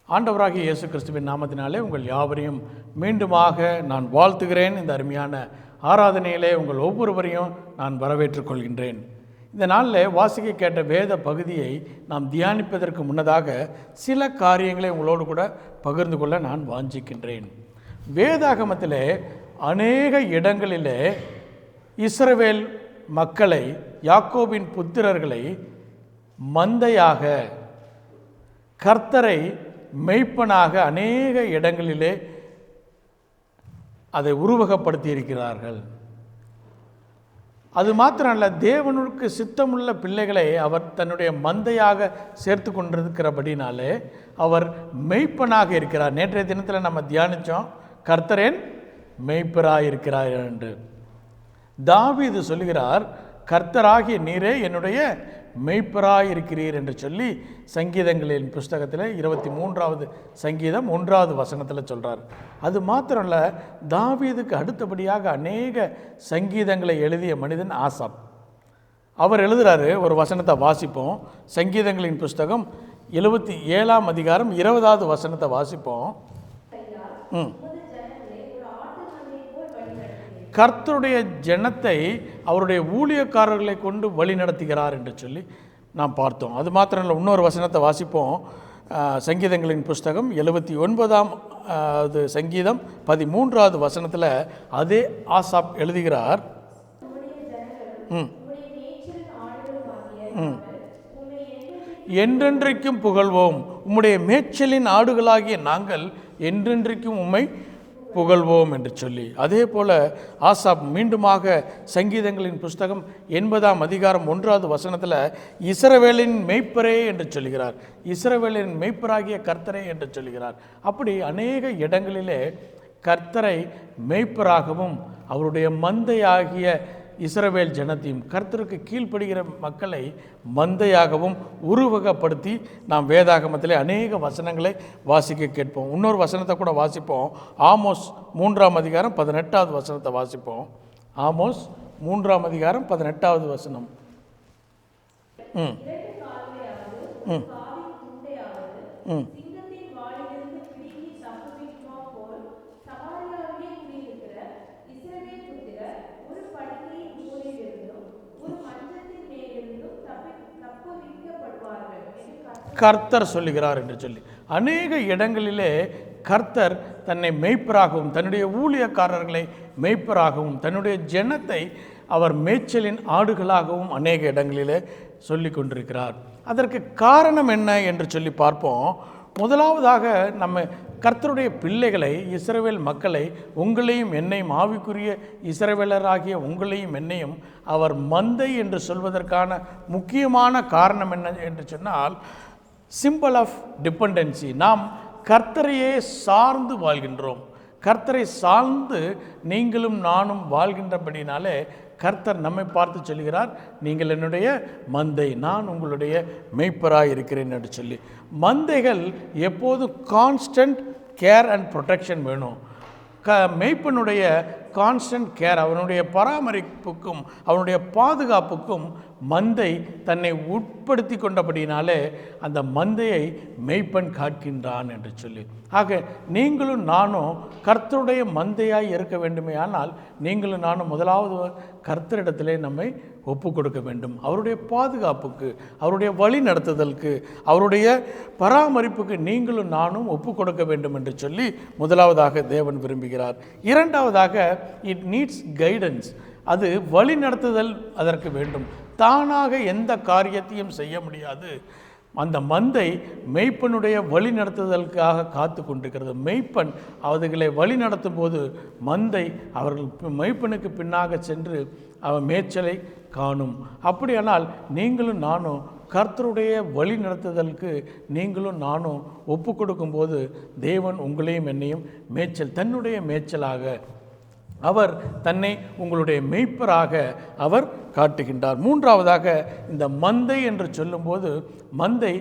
ஆண்டவராகிய இயேசு கிறிஸ்துவின் நாமத்தினாலே உங்கள் யாவரையும் மீண்டுமாக நான் வாழ்த்துகிறேன். இந்த அருமையான ஆராதனையிலே உங்கள் ஒவ்வொருவரையும் நான் வரவேற்றுக் கொள்கின்றேன். இந்த நாளில் வாசிக்க கேட்ட வேத பகுதியை நாம் தியானிப்பதற்கு முன்னதாக சில காரியங்களை உங்களோடு கூட பகிர்ந்து கொள்ள நான் வாஞ்சிக்கின்றேன். வேதாகமத்திலே அநேக இடங்களிலே இஸ்ரவேல் மக்களை, யாக்கோபின் புத்திரர்களை மந்தையாக, கர்த்தரை மெய்ப்பனாக அநேக இடங்களிலே அதை உருவகப்படுத்தி இருக்கிறார்கள். அது மாத்திரமல்ல, தேவனுக்கு சித்தமுள்ள பிள்ளைகளை அவர் தன்னுடைய மந்தையாக சேர்த்து கொண்டிருக்கிறபடினாலே அவர் மெய்ப்பனாக இருக்கிறார். நேற்றைய தினத்தில் நம்ம தியானித்தோம், கர்த்தரேன் மெய்ப்பராக இருக்கிறார் என்று. தாவீது சொல்லுகிறார், கர்த்தராகிய நீரே என்னுடைய மெய்ப்பராய் இருக்கிறீர் என்று சொல்லி சங்கீதங்களின் புஸ்தகத்தில் 23வது சங்கீதம் 1வது வசனத்தில் சொல்கிறார். அது மாத்திரமல்ல, தாவீதுக்கு அடுத்தபடியாக அநேக சங்கீதங்களை எழுதிய மனிதன் ஆசாப். அவர் எழுதுகிறாரு, ஒரு வசனத்தை வாசிப்போம். சங்கீதங்களின் புஸ்தகம் 77ஆம் அதிகாரம் 20வது வசனத்தை வாசிப்போம். கர்த்தருடைய ஜனத்தை அவருடைய ஊழியக்காரர்களை கொண்டு வழி நடத்துகிறார் என்று சொல்லி நாம் பார்த்தோம். அது மாத்திரம் இல்லை, இன்னொரு வசனத்தை வாசிப்போம். சங்கீதங்களின் புஸ்தகம் 79ஆம் சங்கீதம் 13வது வசனத்தில் அதே ஆசாப் எழுதுகிறார், என்றென்றைக்கும் புகழ்வோம், உம்முடைய மேய்ச்சலின் ஆடுகளாகிய நாங்கள் என்றென்றைக்கும் உம்மை புகழ்வோம் என்று சொல்லி. அதே போல ஆசாப் மீண்டுமாக சங்கீதங்களின் புஸ்தகம் 80ஆம் அதிகாரம் 1வது வசனத்தில் இஸ்ரவேலின் மெய்ப்பரே என்று சொல்கிறார். இஸ்ரவேலின் மெய்ப்பராகிய கர்த்தரே என்று சொல்கிறார். அப்படி அநேக இடங்களிலே கர்த்தரை மெய்ப்பராகவும் அவருடைய மந்தையாகிய இஸ்ரவேல் ஜனத்தையும், கர்த்தருக்கு கீழ்ப்படுகிற மக்களை மந்தையாகவும் உருவகப்படுத்தி நாம் வேதாகமத்திலே அநேக வசனங்களை வாசிக்க கேட்போம். இன்னொரு வசனத்தை கூட வாசிப்போம். ஆமோஸ் 3ஆம் அதிகாரம் 18வது வசனத்தை வாசிப்போம். ஆமோஸ் 3ஆம் அதிகாரம் 18வது வசனம். கர்த்தர் சொல்லுகிறார் என்று சொல்லி அநேக இடங்களிலே கர்த்தர் தன்னை மெய்ப்பராகவும், தன்னுடைய ஊழியக்காரர்களை மெய்ப்பராகவும், தன்னுடைய ஜனத்தை அவர் மேய்ச்சலின் ஆடுகளாகவும் அநேக இடங்களிலே சொல்லி கொண்டிருக்கிறார். அதற்கு காரணம் என்ன என்று சொல்லி பார்ப்போம். முதலாவதாக நம்ம கர்த்தருடைய பிள்ளைகளை, இஸ்ரவேல் மக்களை, உங்களையும் என்னையும், ஆவிக்குரிய இஸ்ரவேலராகிய உங்களையும் என்னையும் அவர் மந்தை என்று சொல்வதற்கான முக்கியமான காரணம் என்ன என்று சொன்னால், சிம்பிள் ஆஃப் டிபெண்டன்சி. நாம் கர்த்தரையே சார்ந்து வாழ்கின்றோம். கர்த்தரை சார்ந்து நீங்களும் நானும் வாழ்கின்றபடினாலே கர்த்தர் நம்மை பார்த்து சொல்கிறார், நீங்கள் என்னுடைய மந்தை, நான் உங்களுடைய மெய்ப்பராய் இருக்கிறேன் என்று சொல்லி. மந்தைகள் எப்போதும் கான்ஸ்டன்ட் கேர் அண்ட் ப்ரொடெக்ஷன் வேணும். மெய்ப்பனுடைய கான்ஸ்டன்ட் கேர், அவனுடைய பராமரிப்புக்கும் அவனுடைய பாதுகாப்புக்கும் மந்தை தன்னை உட்படுத்தி கொண்டபடினாலே அந்த மந்தையை மெய்ப்பன் காக்கின்றான் என்று சொல்லி. ஆக நீங்களும் நானும் கர்த்தருடைய மந்தையாய் இருக்க வேண்டுமே ஆனால் நீங்களும் நானும் முதலாவது கர்த்தரிடத்திலே நம்மை ஒப்பு கொடுக்க வேண்டும். அவருடைய பாதுகாப்புக்கு, அவருடைய வழி நடத்துதலுக்கு, அவருடைய பராமரிப்புக்கு நீங்களும் நானும் ஒப்பு கொடுக்க வேண்டும் என்று சொல்லி முதலாவதாக தேவன் விரும்புகிறார். இரண்டாவதாக, இட் நீட்ஸ் கைடன்ஸ். அது வழி நடத்துதல் அதற்கு வேண்டும். தானாக எந்த காரியத்தையும் செய்ய முடியாது. அந்த மந்தை மெய்ப்பனுடைய வழி நடத்துதலுக்காக காத்து கொண்டிருக்கிறது. மெய்ப்பன் அவர்களை வழி நடத்தும் போது மந்தை அவர்கள் மெய்ப்பனுக்கு பின்னாக சென்று அவன் மேய்ச்சலை காணும். அப்படியானால் நீங்களும் நானும் கர்த்தருடைய வழி நடத்துதலுக்கு நீங்களும் நானும் ஒப்பு கொடுக்கும்போது தேவன் உங்களையும் என்னையும் மேய்ச்சல், தன்னுடைய மேய்ச்சலாக அவர் தன்னை உங்களுடைய மெய்ப்பராக அவர் காட்டுகின்றார். மூன்றாவதாக, இந்த மந்தை என்று சொல்லும்போது மந்தை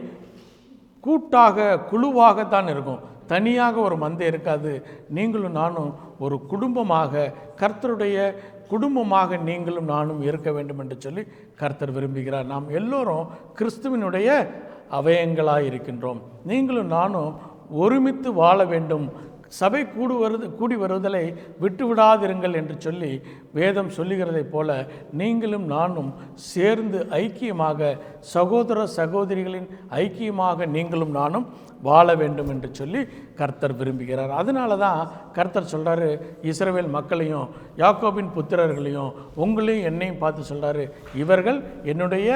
கூட்டாக, குழுவாகத்தான் இருக்கும். தனியாக ஒரு மந்தை இருக்காது. நீங்களும் நானும் ஒரு குடும்பமாக, கர்த்தருடைய குடும்பமாக நீங்களும் நானும் இருக்க வேண்டும் என்று சொல்லி கர்த்தர் விரும்புகிறார். நாம் எல்லோரும் கிறிஸ்துவினுடைய அவயங்களாக இருக்கின்றோம். நீங்களும் நானும் ஒருமித்து வாழ வேண்டும், சபை கூடி வருவதை விட்டு விடாதிருங்கள் என்று சொல்லி வேதம் சொல்லுகிறதைப் போல நீங்களும் நானும் சேர்ந்து ஐக்கியமாக, சகோதர சகோதரிகளின் ஐக்கியமாக நீங்களும் நானும் வாழ வேண்டும் என்று சொல்லி கர்த்தர் விரும்புகிறார். அதனால தான் கர்த்தர் சொல்கிறாரு, இஸ்ரவேல் மக்களையும் யாக்கோபின் புத்திரர்களையும் உங்களையும் என்னையும் பார்த்து சொல்கிறாரு, இவர்கள் என்னுடைய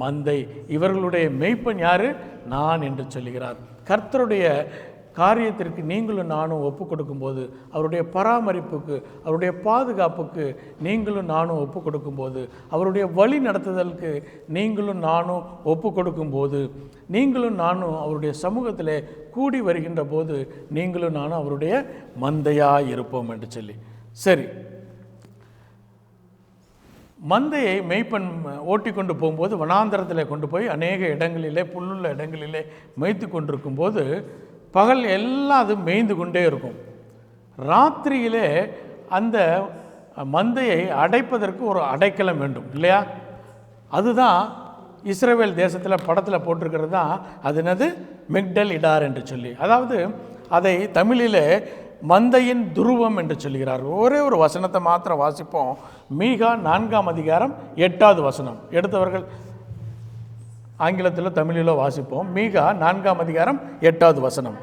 மந்தை, இவர்களுடைய மெய்ப்பன் யார்? நான் என்று சொல்லுகிறார். கர்த்தருடைய காரியத்திற்கு நீங்களும் நானும் ஒப்பு கொடுக்கும்போது, அவருடைய பராமரிப்புக்கு, அவருடைய பாதுகாப்புக்கு நீங்களும் நானும் ஒப்பு கொடுக்கும்போது, அவருடைய வழி நடத்துதலுக்கு நீங்களும் நானும் ஒப்பு கொடுக்கும்போது, நீங்களும் நானும் அவருடைய சமூகத்தில் கூடி வருகின்ற போது நீங்களும் நானும் அவருடைய மந்தையாக இருப்போம் என்று சொல்லி. சரி, மந்தையை மெய்ப்பன் ஓட்டி கொண்டு போகும்போது வனாந்தரத்தில் கொண்டு போய் அநேக இடங்களிலே, புல்லுள்ள இடங்களிலே மேய்த்து கொண்டிருக்கும்போது பகல் எல்லாம் அது மேய்ந்து கொண்டே இருக்கும். ராத்திரியிலே அந்த மந்தையை அடைப்பதற்கு ஒரு அடைக்கலம் வேண்டும் இல்லையா? அதுதான் இஸ்ரவேல் தேசத்தில் படத்தில் போட்டிருக்கிறது தான். அது என்னது? மிக்டல் இடார் என்று சொல்லி, அதாவது அதை தமிழிலே மந்தையின் துருவம் என்று சொல்கிறார். ஒரே ஒரு வசனத்தை மாத்திரம் வாசிப்போம். மீகா 4ஆம் அதிகாரம் 8வது வசனம். எடுத்தவர்கள் ஆங்கிலத்தில் தமிழிலோ வாசிப்போம். மீகா 4ஆம் அதிகாரம் 8வது வசனம்.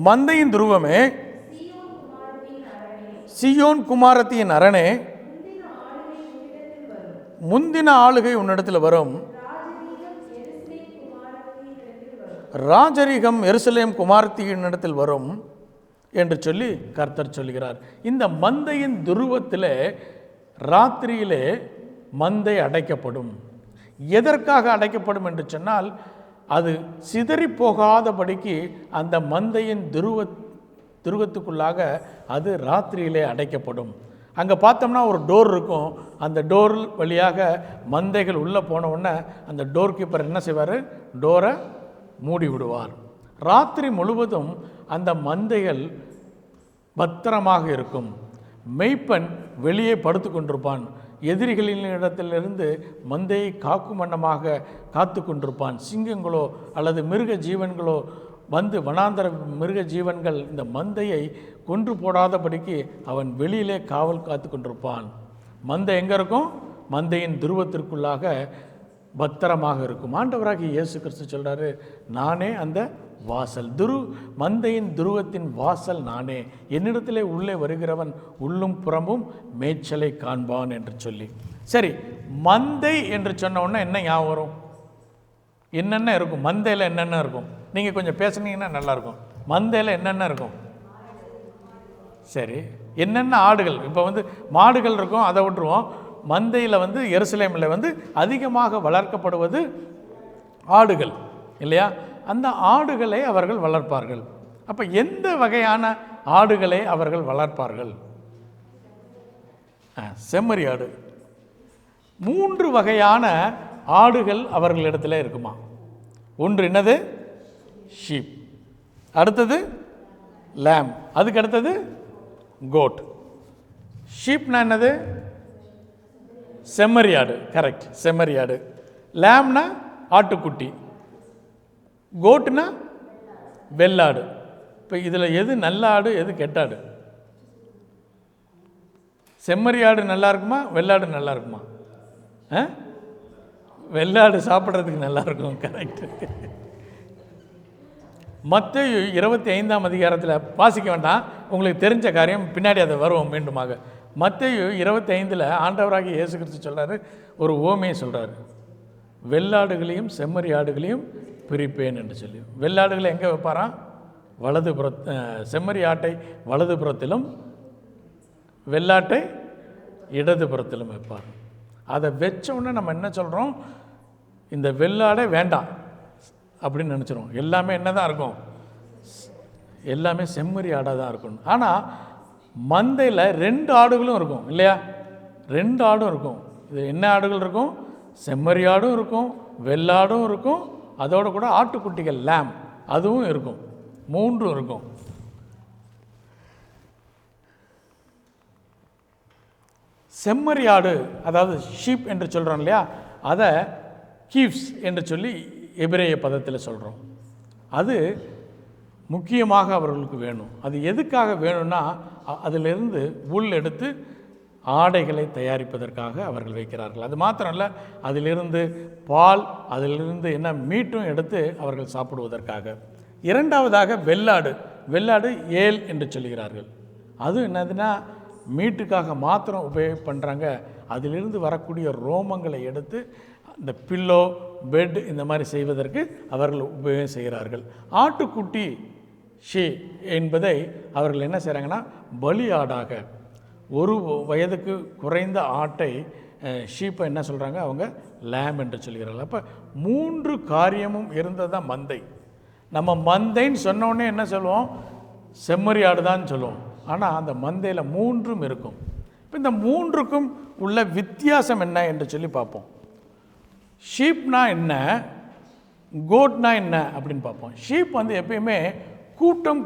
மந்தையின் துருவமே, சீயோன் குமாரத்தியின் அரணே, முந்தின ஆளுகை உன்னிடத்தில் வரும், ராஜரீகம் எருசலேம் குமாரத்தியினிடத்தில் வரும் என்று சொல்லி கர்த்தர் சொல்கிறார். இந்த மந்தையின் துருவத்தில் ராத்திரியிலே மந்தை அடைக்கப்படும். எதற்காக அடைக்கப்படும் என்று சொன்னால், அது சிதறி போகாதபடிக்கு அந்த மந்தையின் துருவத்துக்குள்ளாக அது ராத்திரியிலே அடைக்கப்படும். அங்கே பார்த்தோம்னா ஒரு டோர் இருக்கும். அந்த டோர் வழியாக மந்தைகள் உள்ளே போன உடனே அந்த டோர் கீப்பர் என்ன செய்வார்? டோரை மூடி விடுவார். ராத்திரி முழுவதும் அந்த மந்தைகள் பத்திரமாக இருக்கும். மெய்ப்பன் வெளியே படுத்து கொண்டிருப்பான். எதிரிகளின் இடத்திலிருந்து மந்தையை காக்கும் வண்ணமாக காத்து கொண்டிருப்பான். சிங்கங்களோ அல்லது மிருக ஜீவன்களோ வந்து, வனாந்தர மிருக ஜீவன்கள் இந்த மந்தையை கொன்று போடாதபடிக்கு அவன் வெளியிலே காவல் காத்து கொண்டிருப்பான். மந்தை எங்கே இருக்கும்? மந்தையின் துருவத்திற்குள்ளாக பத்திரமாக இருக்கும். ஆண்டவராகிய இயேசு கிறிஸ்து சொல்கிறாரு, நானே அந்த வாசல், மந்தையின் துருவத்தின் வாசல் நானே, என்னிடத்திலே உள்ளே வருகிறவன் உள்ளும் புறமும் மேய்ச்சலை காண்பான் என்று சொல்லி. சரி, மந்தை என்று சொன்ன உடனே என்ன ஞாபகம் வரும்? என்னென்ன இருக்கும் மந்தையில்? என்னென்ன இருக்கும்? நீங்கள் கொஞ்சம் பேசுனீங்கன்னா நல்லாயிருக்கும். மந்தையில் என்னென்ன இருக்கும்? சரி, என்னென்ன ஆடுகள்? இப்போ மாடுகள் இருக்கும், அதை விட்டுருவோம். மந்தையில் எருசலேமில் அதிகமாக வளர்க்கப்படுவது ஆடுகள் இல்லையா? அந்த ஆடுகளை அவர்கள் வளர்ப்பார்கள். அப்போ எந்த வகையான ஆடுகளை அவர்கள் வளர்ப்பார்கள்? செம்மறி ஆடு. 3 வகையான ஆடுகள் அவர்களிடத்தில் இருக்குமா? ஒன்று என்னது? ஷீப். அடுத்தது லேம். அதுக்கு அடுத்தது கோட். ஷீப்னா என்னது? செம்மறி ஆடு. கரெக்ட், செம்மறி ஆடு. லேம்னா ஆட்டுக்குட்டி. கோட்டுனா வெள்ளாடு. இப்போ இதில் எது நல்ல ஆடு, எது கெட்டாடு? செம்மறி ஆடு நல்லா இருக்குமா, வெள்ளாடு நல்லா இருக்குமா? வெள்ளாடு சாப்பிட்றதுக்கு நல்லா இருக்கும். கரெக்ட். மத்தேயு 25ஆம் அதிகாரத்தில் வாசிக்க வேண்டாம், உங்களுக்கு தெரிஞ்ச காரியம், பின்னாடி அதை வருவோம் மீண்டுமாக. மத்தேயு 25 ஆண்டவராகிய இயேசு கிறிஸ்து சொல்கிறாரு, ஒரு ஓமையை சொல்கிறாரு. வெள்ளாடுகளையும் செம்மறி ஆடுகளையும் பிரிப்பேன் என்று சொல்லி. வெள்ளாடுகளை எங்கே வைப்பாராம்? செம்மறி ஆட்டை வலதுபுறத்திலும் வெள்ளாட்டை இடதுபுறத்திலும் வைப்பார். அதை வச்ச உடனே நம்ம என்ன சொல்கிறோம்? இந்த வெள்ளாடை வேண்டாம் அப்படின்னு நினச்சிரும். எல்லாமே என்ன தான் இருக்கும்? எல்லாமே செம்மறி ஆடாக தான் இருக்கணும். ஆனால் மந்தையில் 2 ஆடுகளும் இருக்கும் இல்லையா? 2 ஆடும் இருக்கும். இது என்ன ஆடுகள் இருக்கும்? செம்மறி ஆடும் இருக்கும், வெள்ளாடும் இருக்கும், அதோடு கூட ஆட்டுக்குட்டிகள் லேம் அதுவும் இருக்கும். 3 இருக்கும். செம்மறி ஆடு, அதாவது ஷீப் என்று சொல்கிறோம் இல்லையா, அதை கீவ்ஸ் என்று சொல்லி எபிரேய பதத்தில் சொல்கிறோம். அது முக்கியமாக அவர்களுக்கு வேணும். அது எதுக்காக வேணும்னா அதிலிருந்து உள் எடுத்து ஆடைகளை தயாரிப்பதற்காக அவர்கள் வைக்கிறார்கள். அது மாத்திரம் இல்லை, அதிலிருந்து பால், அதிலிருந்து என்ன மீட்டும் எடுத்து அவர்கள் சாப்பிடுவதற்காக. இரண்டாவதாக வெள்ளாடு ஏல் என்று சொல்கிறார்கள். அது என்னதுன்னா மீட்டுக்காக மாத்திரம் உபயோகம் பண்ணுறாங்க. அதிலிருந்து வரக்கூடிய ரோமங்களை எடுத்து இந்த பில்லோ, பெட் இந்த மாதிரி செய்வதற்கு அவர்கள் உபயோகம் செய்கிறார்கள். ஆட்டுக்குட்டி என்பதை அவர்கள் என்ன செய்கிறாங்கன்னா பலியாடாக, ஒரு வயதுக்கு குறைந்த ஆட்டை ஷீப்பை என்ன சொல்கிறாங்க அவங்க லேம் என்று சொல்கிறார்கள். அப்போ 3 காரியமும் இருந்ததான் மந்தை. நம்ம மந்தைன்னு சொன்னோடனே என்ன சொல்லுவோம், செம்மறி ஆடு தான் சொல்லுவோம். ஆனால் அந்த மந்தையில் 3ம் இருக்கும். இப்போ இந்த 3க்கும் உள்ள வித்தியாசம் என்ன என்று சொல்லி பார்ப்போம். ஷீப்னா என்ன, கோட்னா என்ன அப்படின்னு பார்ப்போம். ஷீப் வந்து எப்பயுமே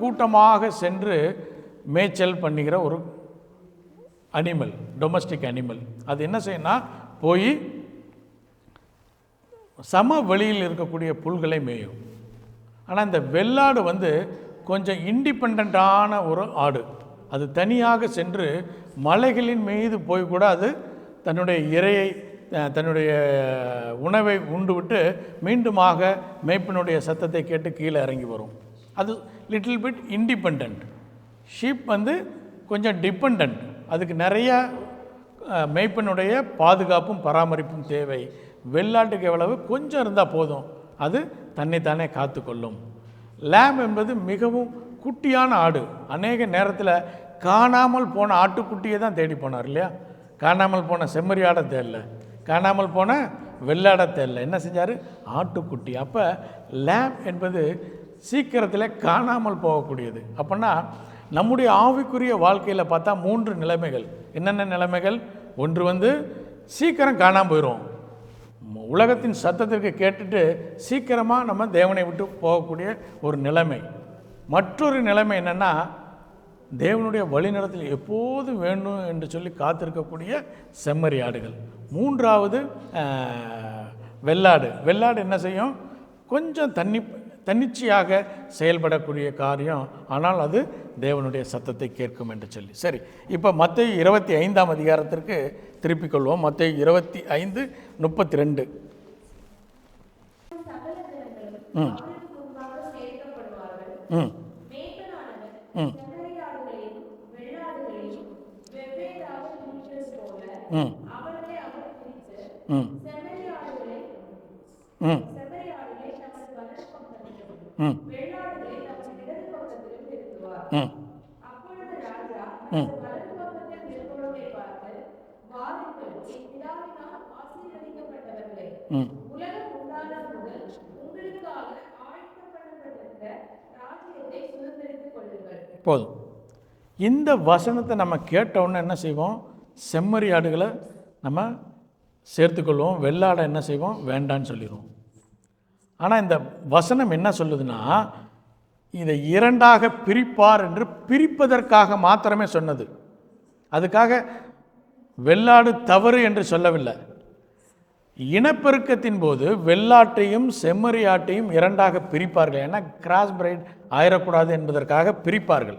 கூட்டமாக சென்று மேய்ச்சல் பண்ணுகிற ஒரு அனிமல், டொமஸ்டிக் அனிமல். அது என்ன செய்யணும்னா போய் சமவெளியில் இருக்கக்கூடிய புல்களை மேயும். ஆனால் இந்த வெள்ளாடு வந்து கொஞ்சம் இண்டிபெண்ட்டான ஒரு ஆடு. அது தனியாக சென்று மலைகளின் மீது போய் கூட அது தன்னுடைய இரையை, தன்னுடைய உணவை உண்டு விட்டு மீண்டுமாக மேய்ப்பினுடைய சத்தத்தை கேட்டு கீழே இறங்கி வரும். அது லிட்டில் பிட் இண்டிபெண்ட். ஷீப் வந்து கொஞ்சம் டிபெண்ட். அதுக்கு நிறைய மேய்ப்பனுடைய பாதுகாப்பும் பராமரிப்பும் தேவை. வெள்ளாட்டுக்கு எவ்வளவு கொஞ்சம் இருந்தால் போதும், அது தன்னைத்தானே காத்து கொள்ளும். லேம் என்பது மிகவும் குட்டியான ஆடு. அநேக நேரத்தில் காணாமல் போன ஆட்டுக்குட்டியை தான் தேடி போனார் இல்லையா. காணாமல் போன செம்மறி ஆடை தேடல, காணாமல் போன வெள்ளாடை தேடல, என்ன செஞ்சார், ஆட்டுக்குட்டி. அப்போ லேம் என்பது சீக்கிரத்தில் காணாமல் போகக்கூடியது. அப்படின்னா நம்முடைய ஆவிக்குரிய வாழ்க்கையில் பார்த்தா 3 நிலைமைகள். என்னென்ன நிலைமைகள்? ஒன்று வந்து சீக்கிரம் காணாமல் போயிடும், உலகத்தின் சத்தத்திற்கு கேட்டுட்டு சீக்கிரமாக நம்ம தேவனை விட்டு போகக்கூடிய ஒரு நிலைமை. மற்றொரு நிலைமை என்னென்னா தேவனுடைய வழிநடத்தல் எப்போது வேண்டும் என்று சொல்லி காத்திருக்கக்கூடிய செம்மறி ஆடுகள். 3வது வெள்ளாடு என்ன செய்யும், கொஞ்சம் தன்னிச்சையாக செயல்படக்கூடிய காரியம், ஆனால் அது தேவனுடைய சத்தத்தை கேட்கும் என்று சொல்லி. சரி, இப்போ மத்தேயு 25ஆம் அதிகாரத்திற்கு திருப்பிக் கொள்வோம். மத்தேயு 25:32. போதும். இந்த வசனத்தை நம்ம கேட்டவுடனே என்ன செய்வோம், செம்மறி ஆடுகளை நம்ம சேர்த்துக்கொள்வோம், வெள்ளாடை என்ன செய்வோம், வேண்டான்னு சொல்லிடுவோம். ஆனால் இந்த வசனம் என்ன சொல்லுதுன்னா, இதை 2ஆக பிரிப்பார் என்று பிரிப்பதற்காக மாத்திரமே சொன்னது. அதுக்காக வெள்ளாடு தவறு என்று சொல்லவில்லை. இனப்பெருக்கத்தின் போது வெள்ளாட்டையும் செம்மறி ஆட்டையும் 2ஆக பிரிப்பார்கள். ஏன்னா கிராஸ் பிரைட் ஆயிடக்கூடாது என்பதற்காக பிரிப்பார்கள்.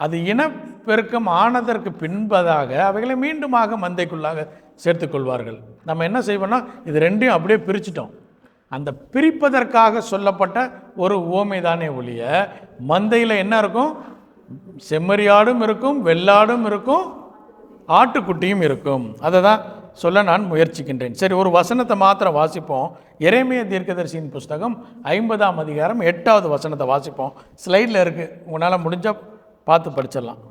அது இனப்பெருக்கம் ஆனதற்கு பின்பதாக அவைகளை மீண்டுமாக மந்தைக்குள்ளாக சேர்த்துக்கொள்வார்கள். நம்ம என்ன செய்வோம்னா இது 2ஐயும் அப்படியே பிரிச்சிட்டோம். அந்த பிரிப்பதற்காக சொல்லப்பட்ட ஒரு உவமை தானே ஒழிய, மந்தையில் என்ன இருக்கும், செம்மறியாடும் இருக்கும், வெள்ளாடும் இருக்கும், ஆட்டுக்குட்டியும் இருக்கும். அதை தான் சொல்ல நான் முயற்சிக்கின்றேன். சரி, ஒரு வசனத்தை மாத்திரம் வாசிப்போம். எரேமியா தீர்க்கதரிசியின் புஸ்தகம் 50ஆம் அதிகாரம் 8வது வசனத்தை வாசிப்போம். ஸ்லைடில் இருக்குது, உங்களால் முடிஞ்சால் பார்த்து படிச்சிடலாம்.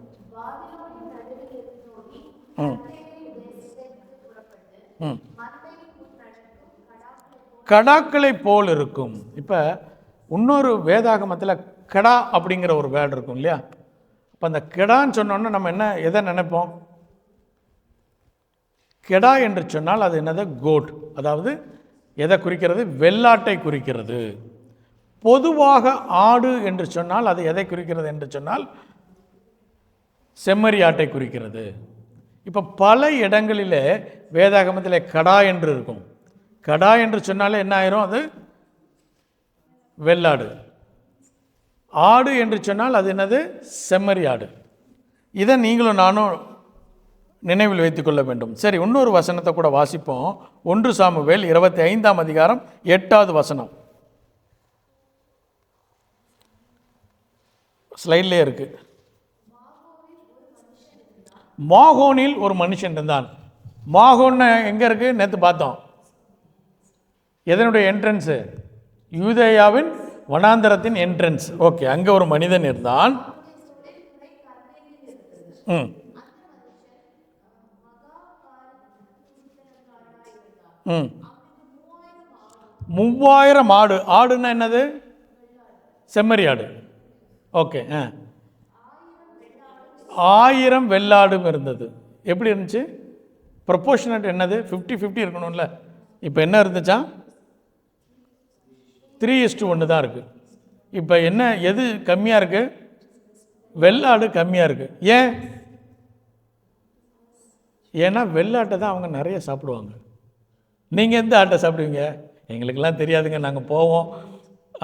கடாக்களை போல் இருக்கும். இப்போ இன்னொரு வேதாகமத்தில் கடா அப்படிங்கிற ஒரு வேர்டு இருக்கும் இல்லையா. இப்போ அந்த கெடான்னு சொன்னோன்னா நம்ம எதை நினைப்போம், கெடா என்று சொன்னால் அது என்னது, கோட். அதாவது எதை குறிக்கிறது, வெள்ளாட்டை குறிக்கிறது. பொதுவாக ஆடு என்று சொன்னால் அது எதை குறிக்கிறது என்று சொன்னால் செம்மறி ஆட்டை குறிக்கிறது. இப்போ பல இடங்களிலே வேதாகமத்தில் கடா என்று இருக்கும். கடா என்று சொன்னாலே என்ன ஆயிரும், அது வெள்ளாடு. ஆடு என்று சொன்னால் அது என்னது? செம்மறி ஆடு. இதை நீங்களும் நானும் நினைவில் வைத்துக்கொள்ள வேண்டும். சரி, இன்னொரு வசனத்தை கூட வாசிப்போம். 1 சாமுவேல் 25ஆம் அதிகாரம் 8வது வசனம். ஸ்லைட்லேயே இருக்கு. மாகோனில் ஒரு மனுஷன் இருந்தான். மாகோன்னு எங்கே இருக்கு? நேற்று பார்த்தோம். எதனுடைய என்ட்ரன்ஸு? யூதேயாவின் வனாந்தரத்தின் என்ட்ரன்ஸ். ஓகே, அங்கே ஒரு மனிதன் இருந்தான். ம் 3000 ஆடு. ஆடுன்னா என்னது? செம்மறி ஆடு. ஓகே. 1000 வெள்ளாடும் இருந்தது. எப்படி இருந்துச்சு? ப்ரொபோர்ஷனட் என்னது? 50-50 இருக்கணும்ல. இப்போ என்ன இருந்துச்சா? 3:1 தான் இருக்குது. இப்போ என்ன, எது கம்மியாக இருக்குது? வெள்ளாடு கம்மியாக இருக்குது. ஏன்னா வெள்ளாட்டை தான் அவங்க நிறைய சாப்பிடுவாங்க. நீங்கள் எந்த ஆட்டை சாப்பிடுவீங்க? எங்களுக்கெல்லாம் தெரியாதுங்க, நாங்கள் போவோம்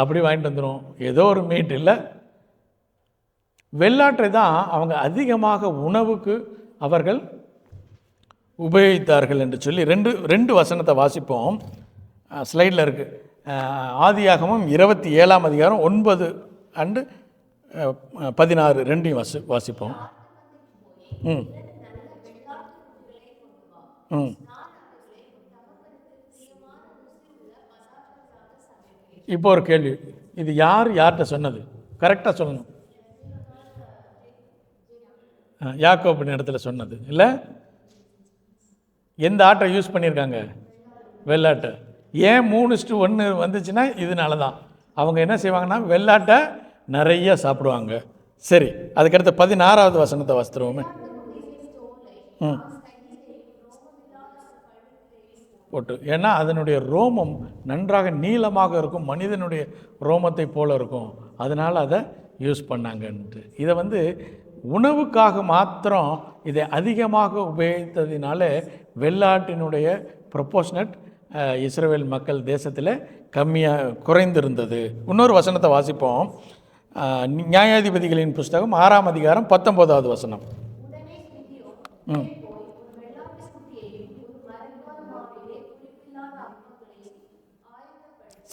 அப்படி வாங்கிட்டு வந்துடுவோம். ஏதோ ஒரு மீட் இல்லை, வெள்ளாட்டை தான் அவங்க அதிகமாக உணவுக்கு அவர்கள் உபயோகித்தார்கள் என்று சொல்லி ரெண்டு வசனத்தை வாசிப்போம். ஸ்லைடில் இருக்குது. ஆதியாகமம் 27ஆம் அதிகாரம் 9 and 16 ரெண்டையும் வாசிப்போம். ம் ம் இப்போ ஒரு கேள்வி, இது யார்கிட்ட சொன்னது? கரெக்டாக சொல்லணும். யாக்கோபின் இடத்துல சொன்னது இல்லை? எந்த ஆட்டை யூஸ் பண்ணியிருக்காங்க? வெள்ளாட்டை. ஏன் 3:1 வந்துச்சுன்னா இதனால தான். அவங்க என்ன செய்வாங்கன்னா வெள்ளாட்டை நிறைய சாப்பிடுவாங்க. சரி, அதுக்கடுத்து 16வது வசனத்தை வாசித்துருவோமே. ம் போட்டு, ஏன்னா அதனுடைய ரோமம் நன்றாக நீளமாக இருக்கும், மனிதனுடைய ரோமத்தை போல இருக்கும், அதனால் அதை யூஸ் பண்ணாங்கன்ட்டு. இதை உணவுக்காக மாத்திரம் இதை அதிகமாக உபயோகித்ததினால வெள்ளாட்டினுடைய ப்ரொபோர்ஷனட் இஸ்ரவேல் மக்கள் தேசத்தில் குறைந்திருந்தது. இன்னொரு வசனத்தை வாசிப்போம். நியாயாதிபதிகளின் புஸ்தகம் 6ஆம் அதிகாரம் 19வது வசனம்.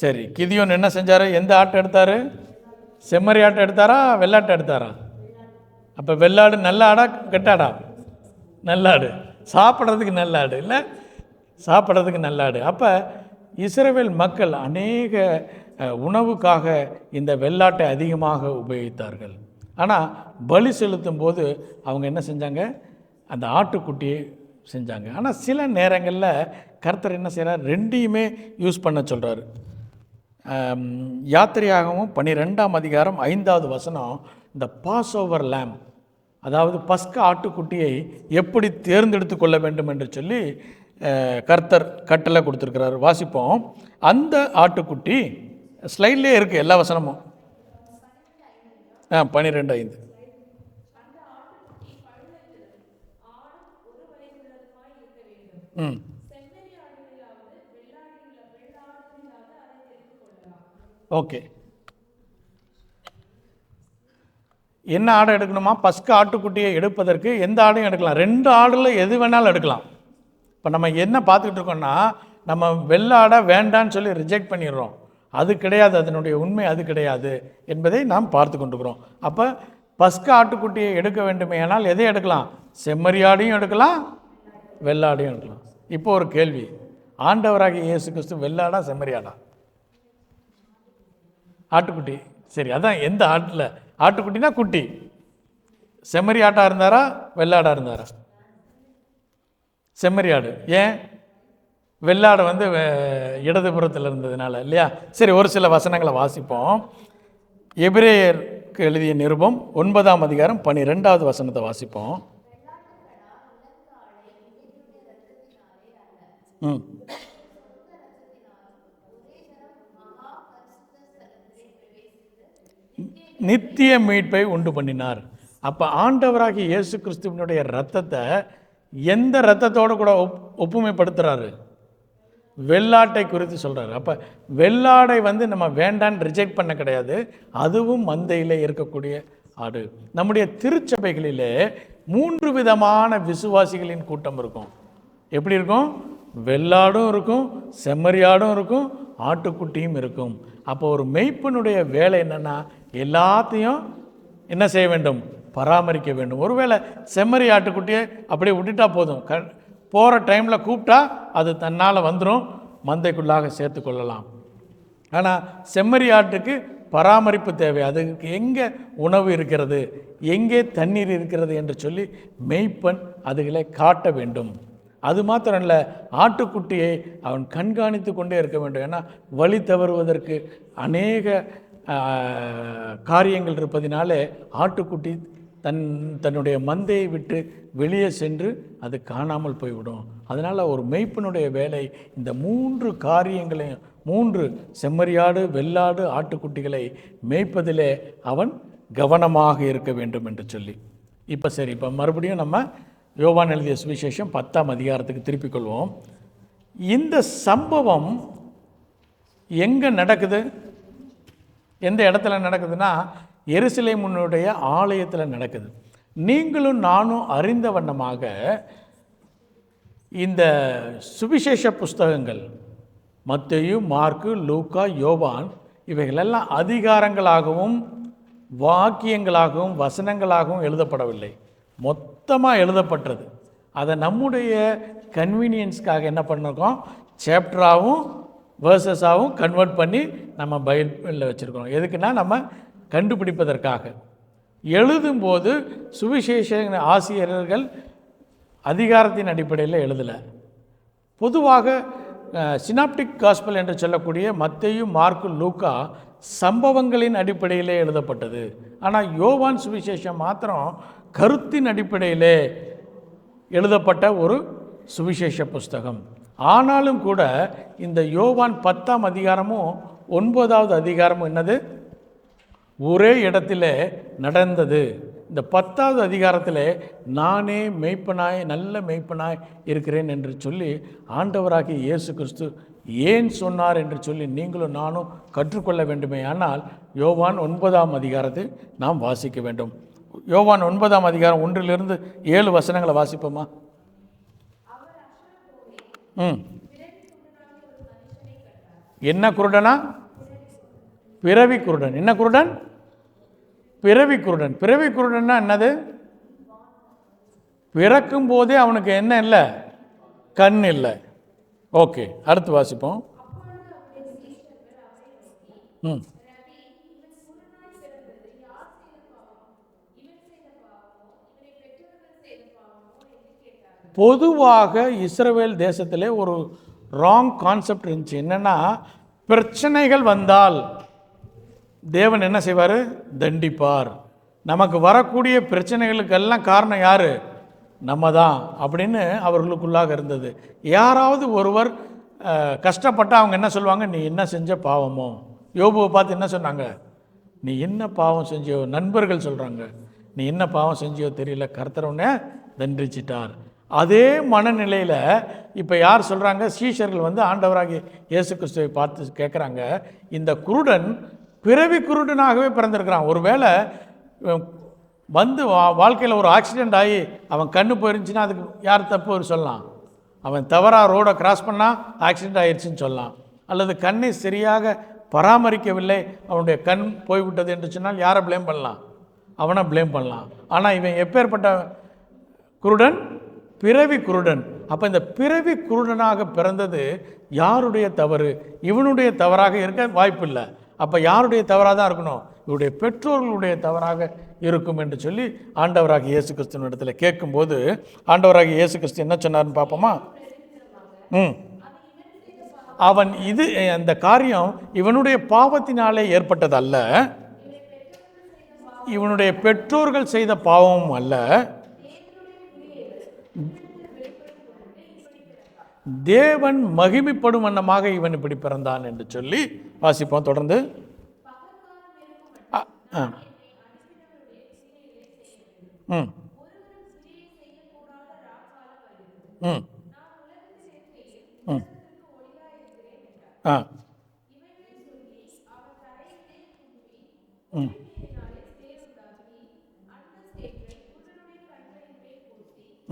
சரி, கிதியோன் என்ன செஞ்சார்? எந்த ஆட்டை எடுத்தார்? செம்மறி ஆட்டை எடுத்தாரா, வெள்ளாட்டை எடுத்தாரா? அப்போ வெள்ளாடு நல்ல ஆடா கெட்டாடா? நல்லாடு. சாப்பிட்றதுக்கு நல்லாடு இல்லை, சாப்பிட்றதுக்கு நல்லாடு. அப்போ இஸ்ரவேல் மக்கள் அநேக உணவுக்காக இந்த வெள்ளாட்டை அதிகமாக உபயோகித்தார்கள். ஆனால் பலி செலுத்தும் போது அவங்க என்ன செஞ்சாங்க? அந்த ஆட்டுக்குட்டியை செஞ்சாங்க. ஆனால் சில நேரங்களில் கர்த்தர் என்ன செய்கிறார்? ரெண்டையுமே யூஸ் பண்ண சொல்கிறார். யாத்திரையாகவும் 12ஆம் அதிகாரம் 5வது வசனம், இந்த பாஸ் ஓவர் லேம், அதாவது பஸ்கா ஆட்டுக்குட்டியை எப்படி தேர்ந்தெடுத்து கொள்ள வேண்டும் என்று சொல்லி கர்த்தர் கட்டளை கொடுத்துருக்கிறார். வாசிப்போம். அந்த ஆட்டுக்குட்டி ஸ்லைட்லேயே இருக்குது எல்லா வசனமும். 12:5. ஓகே, என்ன ஆடை எடுக்கணுமா? பஸ்கா ஆட்டுக்குட்டியை எடுப்பதற்கு எந்த ஆடையும் எடுக்கலாம். 2 ஆடில் எது வேணாலும் எடுக்கலாம். இப்போ நம்ம என்ன பார்த்துக்கிட்டு இருக்கோம்னா, நம்ம வெள்ளாடை வேண்டான்னு சொல்லி ரிஜெக்ட் பண்ணிடுறோம். அது கிடையாது, அதனுடைய உண்மை அது கிடையாது என்பதை நாம் பார்த்து கொண்டுக்கிறோம். அப்போ பஸ்கா ஆட்டுக்குட்டியை எடுக்க வேண்டுமே ஆனால் எதை எடுக்கலாம்? செம்மறியாடையும் எடுக்கலாம், வெள்ளாடையும் எடுக்கலாம். இப்போ ஒரு கேள்வி, ஆண்டவராகிய இயேசு கிறிஸ்து வெள்ளாடா செம்மறியாடா? ஆட்டுக்குட்டி. சரி, அதான் எந்த ஆட்டில்? ஆட்டுக்குட்டினா குட்டி. செம்மறி ஆட்டாக இருந்தாரா, வெள்ளாடாக இருந்தாரா? செம்மறி ஆடு. ஏன்? வெள்ளாடு இடதுபுறத்தில் இருந்ததுனால இல்லையா? சரி, ஒரு சில வசனங்களை வாசிப்போம். எபிரேயருக்கு எழுதிய நிருபம் 9ஆம் அதிகாரம் 12வது வசனத்தை வாசிப்போம். நித்திய மீட்பை உண்டு பண்ணினார். அப்போ ஆண்டவராகிய இயேசு கிறிஸ்துவனுடைய இரத்தத்தை எந்த இரத்தத்தோடு கூட ஒப்புமைப்படுத்துகிறாரு? வெள்ளாட்டை குறித்து சொல்கிறார். அப்போ வெள்ளாடை நம்ம வேண்டான்னு ரிஜெக்ட் பண்ண கிடையாது, அதுவும் மந்தையில் இருக்கக்கூடிய ஆடு. நம்முடைய திருச்சபைகளிலே 3 விதமான விசுவாசிகளின் கூட்டம் இருக்கும். எப்படி இருக்கும்? வெள்ளாடும் இருக்கும், செம்மறியாடும் இருக்கும், ஆட்டுக்குட்டியும் இருக்கும். அப்போ ஒரு மெய்ப்பனுடைய வேலை என்னென்னா எல்லாத்தையும் என்ன செய்ய வேண்டும்? பராமரிக்க வேண்டும். ஒருவேளை செம்மறி ஆட்டுக்குட்டியை அப்படியே விட்டுட்டா போதும், போகிற டைமில் கூப்பிட்டா அது தன்னால் வந்துடும், மந்தைக்குள்ளாக சேர்த்து கொள்ளலாம். ஆனால் செம்மறி ஆட்டுக்கு பராமரிப்பு தேவை. அதுக்கு எங்கே உணவு இருக்கிறது, எங்கே தண்ணீர் இருக்கிறது என்று சொல்லி மெய்ப்பன் அதுகளை காட்ட வேண்டும். அது மாத்திரம் இல்லை, ஆட்டுக்குட்டியை அவன் கண்காணித்து கொண்டே இருக்க வேண்டும். ஏன்னா வழி தவறுவதற்கு அநேக காரியங்கள் இருப்பதினாலே ஆட்டுக்குட்டி தன்னுடைய மந்தையை விட்டு வெளியே சென்று அது காணாமல் போய்விடும். அதனால் ஒரு மெய்ப்பனுடைய வேலை இந்த 3 காரியங்களையும், 3 செம்மறியாடு, வெள்ளாடு, ஆட்டுக்குட்டிகளை மேய்ப்பதிலே அவன் கவனமாக இருக்க வேண்டும் என்று சொல்லி. இப்போ சரி, இப்போ மறுபடியும் நம்ம யோவான் எழுதிய சுவிசேஷம் 10ஆம் அதிகாரத்துக்கு திருப்பிக் கொள்வோம். இந்த சம்பவம் எங்கே நடக்குது? எந்த இடத்துல நடக்குதுன்னா எருசலேமுடைய ஆலயத்தில் நடக்குது. நீங்களும் நானும் அறிந்த வண்ணமாக இந்த சுவிசேஷ புஸ்தகங்கள் மத்தேயு, மார்க்கு, லூக்கா, யோவான் இவைகளெல்லாம் அதிகாரங்களாகவும் வாக்கியங்களாகவும் வசனங்களாகவும் எழுதப்படவில்லை, மொத்தமாக எழுதப்பட்டது. அதை நம்முடைய கன்வீனியன்ஸ்க்காக என்ன பண்ணிருக்கோம்? சாப்டராகவும் வேர்சஸாகவும் கன்வெர்ட் பண்ணி நம்ம பைபிளில் வச்சுருக்கோம். எதுக்குன்னா நம்ம கண்டுபிடிப்பதற்காக. எழுதும்போது சுவிசேஷ ஆசிரியர்கள் அதிகாரத்தின் அடிப்படையில் எழுதலை. பொதுவாக சினாப்டிக் காஸ்பல் என்று சொல்லக்கூடிய மத்தேயு, மார்க்கு, லூக்கா சம்பவங்களின் அடிப்படையிலே எழுதப்பட்டது. ஆனால் யோவான் சுவிசேஷம் மாத்திரம் கருத்தின் அடிப்படையிலே எழுதப்பட்ட ஒரு சுவிசேஷ புஸ்தகம். ஆனாலும் கூட இந்த யோவான் 10ஆம் அதிகாரமும் 9வது அதிகாரமும் என்னது? ஒரே இடத்திலே நடந்தது. இந்த 10வது அதிகாரத்தில் நானே மெய்ப்பனாய், நல்ல மெய்ப்பனாய் இருக்கிறேன் என்று சொல்லி ஆண்டவராகிய இயேசு கிறிஸ்து ஏன் சொன்னார் என்று சொல்லி நீங்களும் நானும் கற்றுக்கொள்ள வேண்டுமே. ஆனால் யோவான் 9ஆம் அதிகாரத்தை நாம் வாசிக்க வேண்டும். யோவான் 9ஆம் அதிகாரம் 1 to 7 வசனங்களை வாசிப்போமா? என்ன குருடனா? பிறவி குருடன். என்ன குருடன்? பிறவி குருடன். பிறவி குருடன்னா என்னது? பிறக்கும் போதே அவனுக்கு என்ன இல்லை? கண் இல்லை. ஓகே, அடுத்து வாசிப்போம். பொதுவாக இஸ்ரவேல் தேசத்திலே ஒரு ராங் கான்செப்ட் இருந்துச்சு. என்னென்னா, பிரச்சனைகள் வந்தால் தேவன் என்ன செய்வார்? தண்டிப்பார். நமக்கு வரக்கூடிய பிரச்சனைகளுக்கெல்லாம் காரணம் யார்? நம்ம தான் அப்படின்னு அவர்களுக்குள்ளாக இருந்தது. யாராவது ஒருவர் கஷ்டப்பட்டால் அவங்க என்ன சொல்லுவாங்க? நீ என்ன செஞ்ச பாவமோ? யோபுவை பார்த்து என்ன சொன்னாங்க? நீ என்ன பாவம் செஞ்சியோ? நண்பர்கள் சொல்கிறாங்க, நீ என்ன பாவம் செஞ்சியோ தெரியல, கர்த்தர் உன்னை தண்டிச்சிட்டார். அதே மனநிலையில் இப்போ யார் சொல்கிறாங்க? சீஷர்கள் ஆண்டவராகிய இயேசு கிறிஸ்துவை பார்த்து கேட்குறாங்க, இந்த குருடன் பிறவி குருடனாகவே பிறந்திருக்கிறான். ஒருவேளை வாழ்க்கையில் ஒரு ஆக்சிடெண்ட் ஆகி அவன் கண்ணு போயிருந்துச்சுன்னா அதுக்கு யார் தப்பு சொல்லலாம்? அவன் தவறாக ரோடை கிராஸ் பண்ணால் ஆக்சிடெண்ட் ஆயிடுச்சுன்னு சொல்லலாம். அல்லது கண்ணை சரியாக பராமரிக்கவில்லை, அவனுடைய கண் போய்விட்டது என்று சொன்னால் யாரை ப்ளேம் பண்ணலாம்? அவனை ப்ளேம் பண்ணலாம். ஆனால் இவன் எப்பேற்பட்ட குருடன்? பிறவி குருடன். அப்போ இந்த பிறவி குருடனாக பிறந்தது யாருடைய தவறு? இவனுடைய தவறாக இருக்க வாய்ப்பில்லை. அப்போ யாருடைய தவறாக தான் இருக்கணும்? இவருடைய பெற்றோர்களுடைய தவறாக இருக்கும் என்று சொல்லி ஆண்டவராகிய இயேசு கிறிஸ்துவின் இடத்துல கேட்கும்போது ஆண்டவராகிய இயேசு கிறிஸ்து என்ன சொன்னார்னு பார்ப்போமா? அவன் அந்த காரியம் இவனுடைய பாவத்தினாலே ஏற்பட்டதல்ல, இவனுடைய பெற்றோர்கள் செய்த பாவமும் அல்ல, தேவன் மகிமைப்படும் வண்ணமாக இவன் இப்படி பிறந்தான் என்று சொல்லி வாசிப்போம். தொடர்ந்து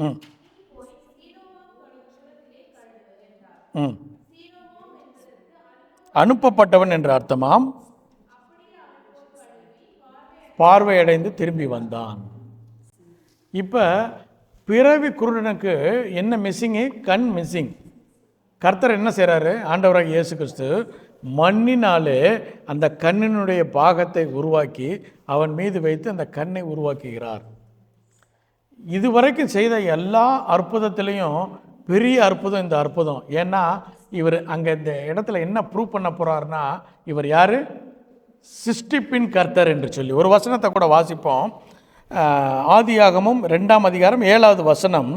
ம் ம் அனுப்பப்பட்டவன் என்ற அர்த்தமாம். பார்வையடைந்து திரும்பி வந்தான். இப்போ பிறவி குருடனுக்கு என்ன மிஸ்ஸிங்கு? கண் மிஸ்ஸிங். கர்த்தர் என்ன செய்கிறாரு? ஆண்டவராக இயேசு கிறிஸ்து மண்ணினாலே அந்த கண்ணினுடைய பாகத்தை உருவாக்கி அவன் மீது வைத்து அந்த கண்ணை உருவாக்குகிறார். இதுவரைக்கும் செய்த எல்லா அற்புதத்திலையும் பெரிய அற்புதம் இந்த அற்புதம். ஏன்னா இவர் அங்கே இந்த இடத்துல என்ன ப்ரூவ் பண்ண போகிறாருன்னா, இவர் யார்? சிருஷ்டிப்பின் கர்த்தர் என்று சொல்லி ஒரு வசனத்தை கூட வாசிப்போம். ஆதியாகமம் 2ஆம் அதிகாரம் 7வது வசனம்.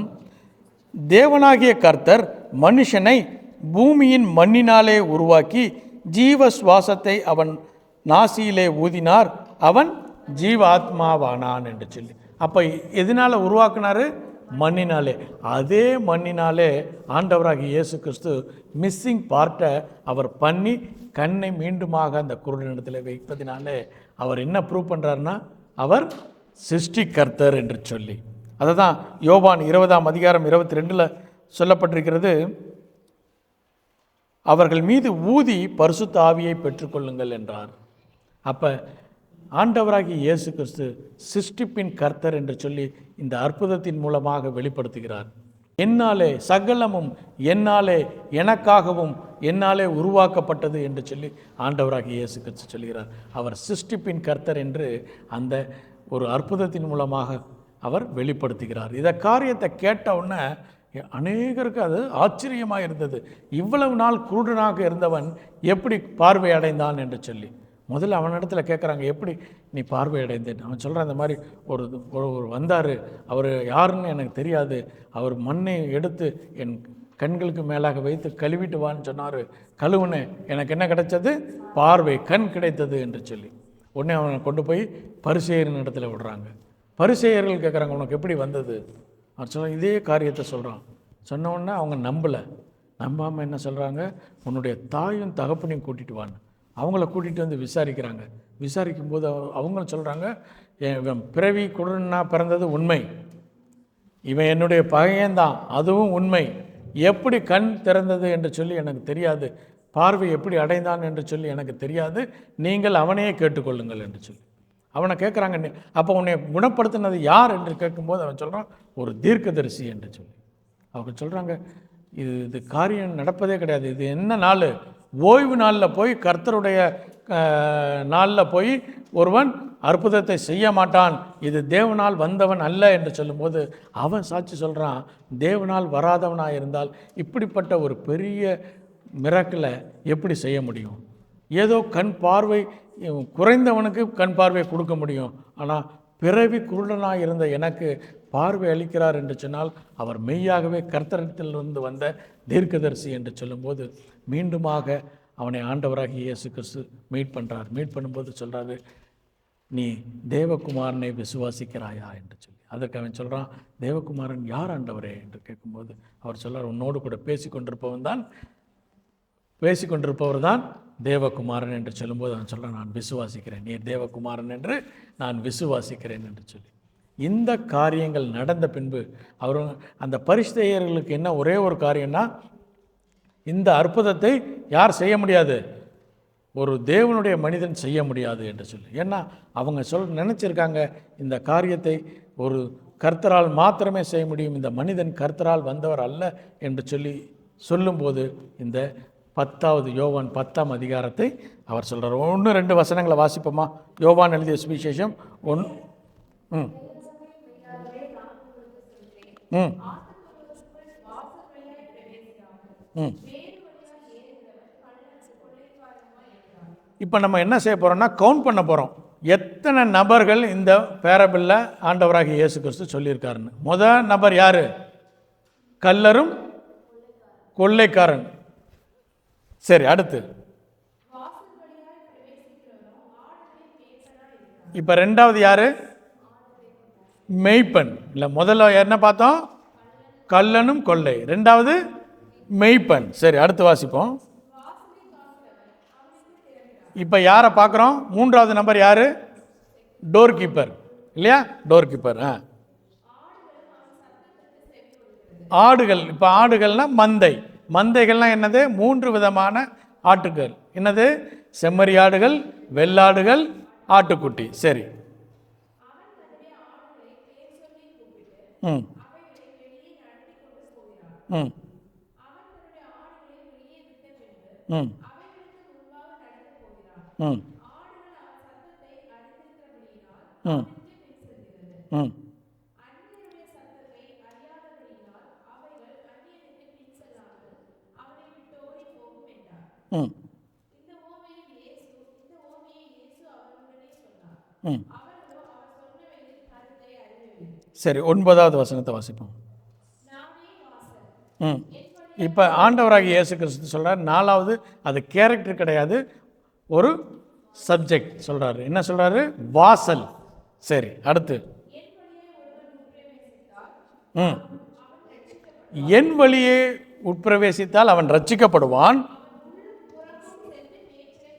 தேவனாகிய கர்த்தர் மனுஷனை பூமியின் மண்ணினாலே உருவாக்கி ஜீவ சுவாசத்தை அவன் நாசியிலே ஊதினார், அவன் ஜீவாத்மாவானான் என்று சொல்லி. அப்போ எதனால் உருவாக்குனாரு? மண்ணினாலே. அதே மண்ணினாலே ஆண்டவராகிய இயேசு கிறிஸ்து மிஸ்ஸிங் பார்ட்டை அவர் பண்ணி கண்ணை மீண்டுமாக அந்த குருடனிடத்தில் வைப்பதினாலே அவர் என்ன ப்ரூவ் பண்ணுறாருன்னா, அவர் சிருஷ்டிகர்த்தர் என்று சொல்லி. அதை தான் யோவான் 20ஆம் அதிகாரம் 22 சொல்லப்பட்டிருக்கிறது. அவர்கள் மீது ஊதி பரிசுத்த ஆவியை பெற்றுக்கொள்ளுங்கள் என்றார். அப்போ ஆண்டவராகிய இயேசு கிறிஸ்து சிருஷ்டிப்பின் கர்த்தர் என்று சொல்லி இந்த அற்புதத்தின் மூலமாக வெளிப்படுத்துகிறார். என்னாலே சகலமும் என்னாலே எனக்காகவும் என்னாலே உருவாக்கப்பட்டது என்று சொல்லி ஆண்டவராகிய இயேசு கிறிஸ்து சொல்கிறார். அவர் சிருஷ்டிப்பின் கர்த்தர் என்று அந்த ஒரு அற்புதத்தின் மூலமாக அவர் வெளிப்படுத்துகிறார். இந்த காரியத்தை கேட்ட உடனே அநேகருக்கு அது ஆச்சரியமாக இருந்தது. இவ்வளவு நாள் குருடனாக இருந்தவன் எப்படி பார்வை அடைந்தான் என்று சொல்லி முதல்ல அவனிடத்தில் கேட்குறாங்க, எப்படி நீ பார்வை அடைந்தேன்? அவன் சொல்கிறான், இந்த மாதிரி ஒரு வந்தார், அவர் யாருன்னு எனக்கு தெரியாது, அவர் மண்ணை எடுத்து என் கண்களுக்கு மேலாக வைத்து கழுவிட்டு வான்னு சொன்னார். கழுவுனே, எனக்கு என்ன கிடைச்சது? பார்வை, கண் கிடைத்தது என்று சொல்லி உடனே அவனை கொண்டு போய் பரிசேயரின் இடத்துல விடுறாங்க. பரிசேயர்கள் கேட்குறாங்க, உனக்கு எப்படி வந்தது? அவர் சொல்ல இதே காரியத்தை சொல்கிறான். சொன்ன உடனே அவங்க நம்பாமல் என்ன சொல்கிறாங்க, உன்னுடைய தாயும் தகப்பனையும் கூட்டிகிட்டு வான்னு அவங்கள கூட்டிகிட்டு வந்து விசாரிக்கிறாங்க. விசாரிக்கும்போது அவங்க சொல்கிறாங்க, இவன் பிறவி குருடனா பிறந்தது உண்மை, இவன் என்னுடைய பகையன்தான், அதுவும் உண்மை. எப்படி கண் திறந்தது என்று சொல்லி எனக்கு தெரியாது, பார்வை எப்படி அடைந்தான் என்று சொல்லி எனக்கு தெரியாது, நீங்கள் அவனையே கேட்டுக்கொள்ளுங்கள் என்று சொல்லி அவனை கேட்குறாங்க. அப்போ உன்னை குணப்படுத்தினது யார் என்று கேட்கும்போது அவன் சொல்கிறான், ஒரு தீர்க்கதரிசி என்று சொல்லி. அவங்க சொல்கிறாங்க, இது காரியம் நடப்பதே கிடையாது, இது என்ன நாள்? ஓய்வு நாளில் போய் கர்த்தருடைய நாளில் போய் ஒருவன் அற்புதத்தை செய்ய மாட்டான், இது தேவனால் வந்தவன் அல்ல என்று சொல்லும்போது அவன் சாட்சி சொல்கிறான், தேவனால் வராதவனாக இருந்தால் இப்படிப்பட்ட ஒரு பெரிய மிராக்கிளை எப்படி செய்ய முடியும்? ஏதோ கண் பார்வை குறைந்தவனுக்கு கண் பார்வை கொடுக்க முடியும், ஆனால் பிறவி குருடனாக இருந்த எனக்கு பார்வை அளிக்கிறார் என்று சொன்னால் அவர் மெய்யாகவே கர்த்தரிடத்திலிருந்து வந்த தீர்க்கதரிசி என்று சொல்லும்போது மீண்டுமாக அவனை ஆண்டவராகி இயேசு கிறிஸ்து மீட் பண்ணுறார். மீட் பண்ணும்போது சொல்கிறாரு, நீ தேவகுமாரனை விசுவாசிக்கிறாயா என்று சொல்லி. அதற்கு அவன் சொல்கிறான், தேவகுமாரன் யார் ஆண்டவரே என்று கேட்கும்போது அவர் சொல்கிறார், உன்னோடு கூட பேசிக்கொண்டிருப்பவர் தான் தேவகுமாரன் என்று சொல்லும்போது அவன் சொல்கிறான், நான் விசுவாசிக்கிறேன், நீ தேவகுமாரன் என்று நான் விசுவாசிக்கிறேன் என்று சொல்லி. இந்த காரியங்கள் நடந்த பின்பு அவர் அந்த பரிசேயர்களுக்கு என்ன ஒரே ஒரு காரியம்னா, இந்த அற்புதத்தை யார் செய்ய முடியாது? ஒரு தேவனுடைய மனிதன் செய்ய முடியாது என்று சொல்லி. ஏன்னா அவங்க நினச்சிருக்காங்க இந்த காரியத்தை ஒரு கர்த்தரால் மாத்திரமே செய்ய முடியும், இந்த மனிதன் கர்த்தரால் வந்தவர் அல்ல என்று சொல்லி சொல்லும்போது இந்த 10வது யோவான் 10ஆம் அதிகாரத்தை அவர் சொல்கிறார். 1-2 வசனங்களை வாசிப்போமா? யோவான் எழுதிய சுவிசேஷம் 1 இப்போ நம்ம என்ன செய்ய போகிறோம்னா கவுண்ட் பண்ண போகிறோம், எத்தனை நபர்கள் இந்த பேரபிளில் ஆண்டவராகிய இயேசு கிறிஸ்து சொல்லியிருக்காருன்னு. முதல் நபர் யார்? கல்லரும் கொள்ளைக்காரன். சரி, அடுத்து இப்போ 2வது யார்? மெய்ப்பன். இல்லை, முதல்ல என்ன பார்த்தோம்? கல்லனும் கொள்ளை. 2வது மெய்ப்பன். சரி, அடுத்து வாசிப்போம். இப்போ யாரை பார்க்குறோம்? 3வது நம்பர் யார்? டோர் கீப்பர் இல்லையா? Door keeper. ஆடுகள். இப்போ ஆடுகள்னா மந்தைகள்லாம் என்னது? 3 விதமான ஆட்டுகள். என்னது? செம்மறி ஆடுகள், வெள்ளாடுகள், ஆட்டுக்குட்டி. சரி. ம் ம் ம் ம் ம் ம் ம் ம் சரி, 9வது வசனத்தை வாசிப்போம். ம் இப்போ ஆண்டவராகிய இயேசு கிறிஸ்து சொல்கிறார். 4வது, அது கேரக்டர் கிடையாது, ஒரு சப்ஜெக்ட் சொல்கிறாரு. என்ன சொல்கிறாரு? வாசல். சரி, அடுத்து. ம் என் வழியே உட்பிரவேசித்தால் அவன் ரட்சிக்கப்படுவான்.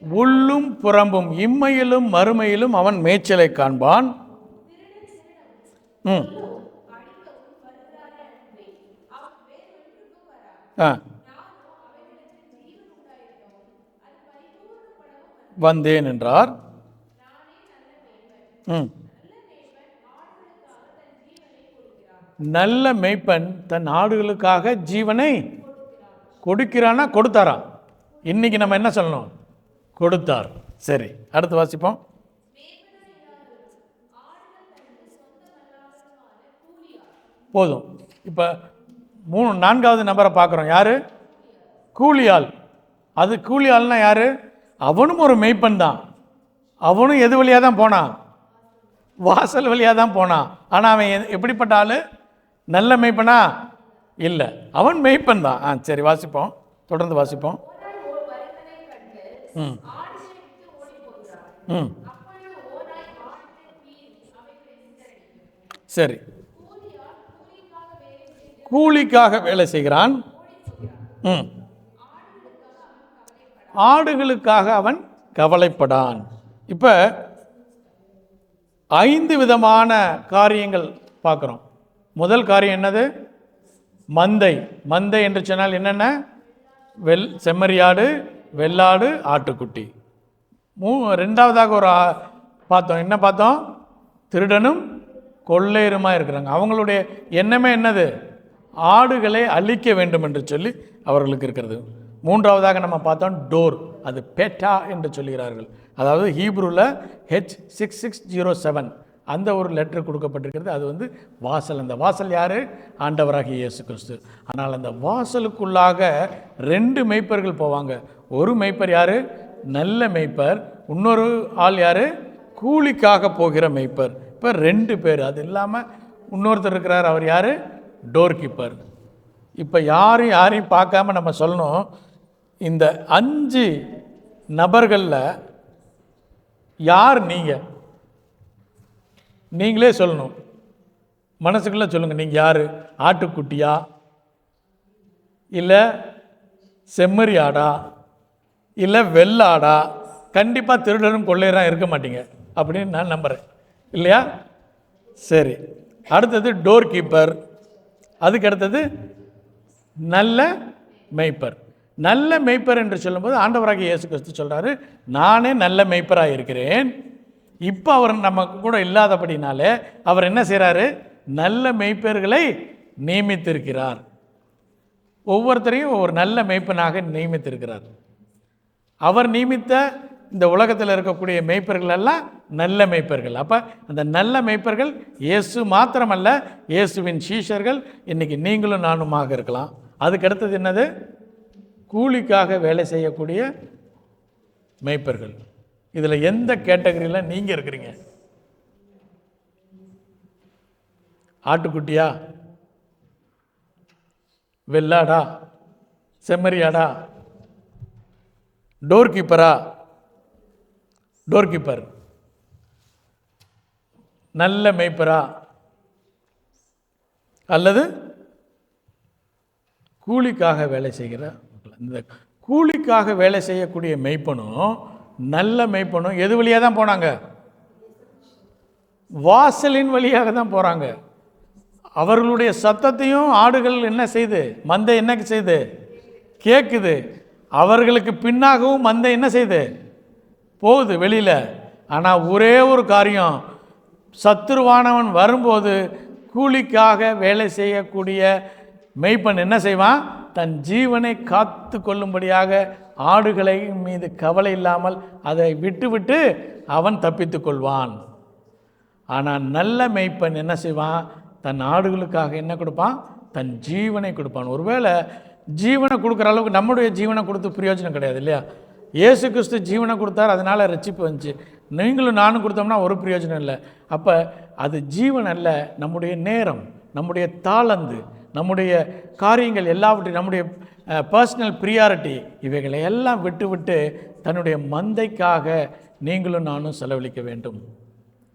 உள்ளும் புறம்பும் இம்மையிலும் மறுமையிலும் அவன் மேய்ச்சலை காண்பான். ம் ஆ வந்தேன் என்றார். ம் நல்ல மேய்ப்பன் தன் ஆடுகளுக்காக ஜீவனை கொடுக்கிறானா? கொடுத்தாரா? இன்னைக்கு நம்ம என்ன சொல்லணும்? கொடுத்தார். சரி, அடுத்து வாசிப்போம். போதும். இப்போ 4வது நபரை பார்க்குறோம். யாரு? கூலியாள். அது கூலியாள்னா யாரு? அவனும் ஒரு மெய்ப்பன் தான். அவனும் எது வழியாக தான் போனான்? வாசல் வழியாக தான் போனான். ஆனால் அவன் எப்படிப்பட்ட ஆள்? நல்ல மெய்ப்பனா? இல்லை, அவன் மெய்ப்பன் தான். சரி, வாசிப்போம், தொடர்ந்து வாசிப்போம். ம் ம் சரி, கூலிக்காக வேலை செய்கிறான். ம் ஆடுகளுக்காக அவன் கவலைப்படான். இப்போ 5 விதமான காரியங்கள் பார்க்குறோம். முதல் காரியம் என்னது? மந்தை என்று சொன்னால் என்னென்ன? செம்மறியாடு, வெள்ளாடு, ஆட்டுக்குட்டி. 2வதாக ஒரு பார்த்தோம். என்ன பார்த்தோம்? திருடனும் கொள்ளையருமா இருக்கிறாங்க. அவங்களுடைய எண்ணமே என்னது? ஆடுகளை அழிக்க வேண்டும் என்று சொல்லி அவர்களுக்கு இருக்கிறது. 3வதாக நம்ம பார்த்தோம் டோர். அது பேட்டா என்று சொல்கிறார்கள். அதாவது ஹீப்ரூவில் H6607 அந்த ஒரு லெட்டர் கொடுக்கப்பட்டிருக்கிறது. அது வந்து வாசல். அந்த வாசல் யார்? ஆண்டவராகிய இயேசு கிறிஸ்து. ஆனால் அந்த வாசலுக்குள்ளாக 2 மெய்ப்பர்கள் போவாங்க. ஒரு மெய்ப்பர் யார்? நல்ல மெய்ப்பர். இன்னொரு ஆள் யார்? கூலிக்காக போகிற மெய்ப்பர். இப்போ 2 பேர். அது இல்லாமல் இன்னொருத்தர் இருக்கிறார். அவர் யார்? Door keeper. இப்போ யாரையும் பார்க்காம நம்ம சொல்லணும், இந்த 5 நபர்களில் யார்? நீங்களே சொல்லணும், மனசுக்குள்ளே சொல்லுங்கள். நீங்கள் யார்? ஆட்டுக்குட்டியா, இல்லை செம்மறி ஆடா, இல்லை வெள்ளாடா? கண்டிப்பாக திருடரும் கொள்ளையராக இருக்க மாட்டீங்க அப்படின்னு நான் நம்புகிறேன், இல்லையா? சரி, அடுத்தது டோர் கீப்பர். அதுக்கு அடுத்தது நல்ல மெய்ப்பர். நல்ல மெய்ப்பர் என்று சொல்லும்போது ஆண்டவராகிய இயேசு கிறிஸ்து சொல்கிறாரு, நானே நல்ல மெய்ப்பராக இருக்கிறேன். இப்போ அவர் நம்ம கூட இல்லாதபடினாலே அவர் என்ன செய்கிறாரு? நல்ல மெய்ப்பர்களை நியமித்திருக்கிறார். ஒவ்வொருத்தரையும் ஒரு நல்ல மெய்ப்பனாக நியமித்திருக்கிறார். அவர் நியமித்த இந்த உலகத்தில் இருக்கக்கூடிய மெய்ப்பர்கள் எல்லாம் நல்ல மெய்ப்பர்கள். அப்போ அந்த நல்ல மெய்ப்பர்கள் இயேசு மாத்திரமல்ல, இயேசுவின் சீஷர்கள். இன்றைக்கி நீங்களும் நானுமாக இருக்கலாம். அதுக்கு அடுத்தது என்னது? கூலிக்காக வேலை செய்யக்கூடிய மெய்ப்பர்கள். இதில் எந்த கேட்டகரியில் நீங்கள் இருக்கிறீங்க? ஆட்டுக்குட்டியா, வெள்ளாடா, செம்மறியாடா, டோர் கீப்பரா? Door keeper. நல்ல மெய்ப்பரா, அல்லது கூலிக்காக வேலை செய்கிற? இந்த கூலிக்காக வேலை செய்யக்கூடிய மெய்ப்பனும் நல்ல மெய்ப்பனும் எது வழியாக தான் போனாங்க? வாசலின் வழியாக தான் போகிறாங்க. அவர்களுடைய சத்தத்தையும் ஆடுகள் என்ன செய்து, மந்தை என்ன செய்து, கேட்குது. அவர்களுக்கு பின்னாகவும் மந்தை என்ன செய்து போகுது வெளியில். ஆனால் ஒரே ஒரு காரியம், சத்துருவானவன் வரும்போது கூலிக்காக வேலை செய்யக்கூடிய மெய்ப்பன் என்ன செய்வான், தன் ஜீவனை காத்து கொள்ளும்படியாக ஆடுகளை மீது கவலை இல்லாமல் அதை விட்டு அவன் தப்பித்து கொள்வான். ஆனால் நல்ல மெய்ப்பன் என்ன செய்வான், தன் ஆடுகளுக்காக என்ன கொடுப்பான், தன் ஜீவனை கொடுப்பான். ஒருவேளை ஜீவனை கொடுக்குற அளவுக்கு நம்முடைய ஜீவனை கொடுத்து பிரயோஜனம் கிடையாது இல்லையா? இயேசு கிறிஸ்து ஜீவனை கொடுத்தார், அதனால் ரட்சிப்பு வந்துச்சு. நீங்களும் நானும் கொடுத்தோம்னா ஒரு பிரயோஜனம் இல்லை. அப்போ அது ஜீவன் அல்ல, நம்முடைய நேரம், நம்முடைய தாளந்து, நம்முடைய காரியங்கள் எல்லாவற்றையும், நம்முடைய பர்சனல் ப்ரியாரிட்டி, இவைகளை எல்லாம் விட்டு தன்னுடைய மந்தைக்காக நீங்களும் நானும் செலவழிக்க வேண்டும்.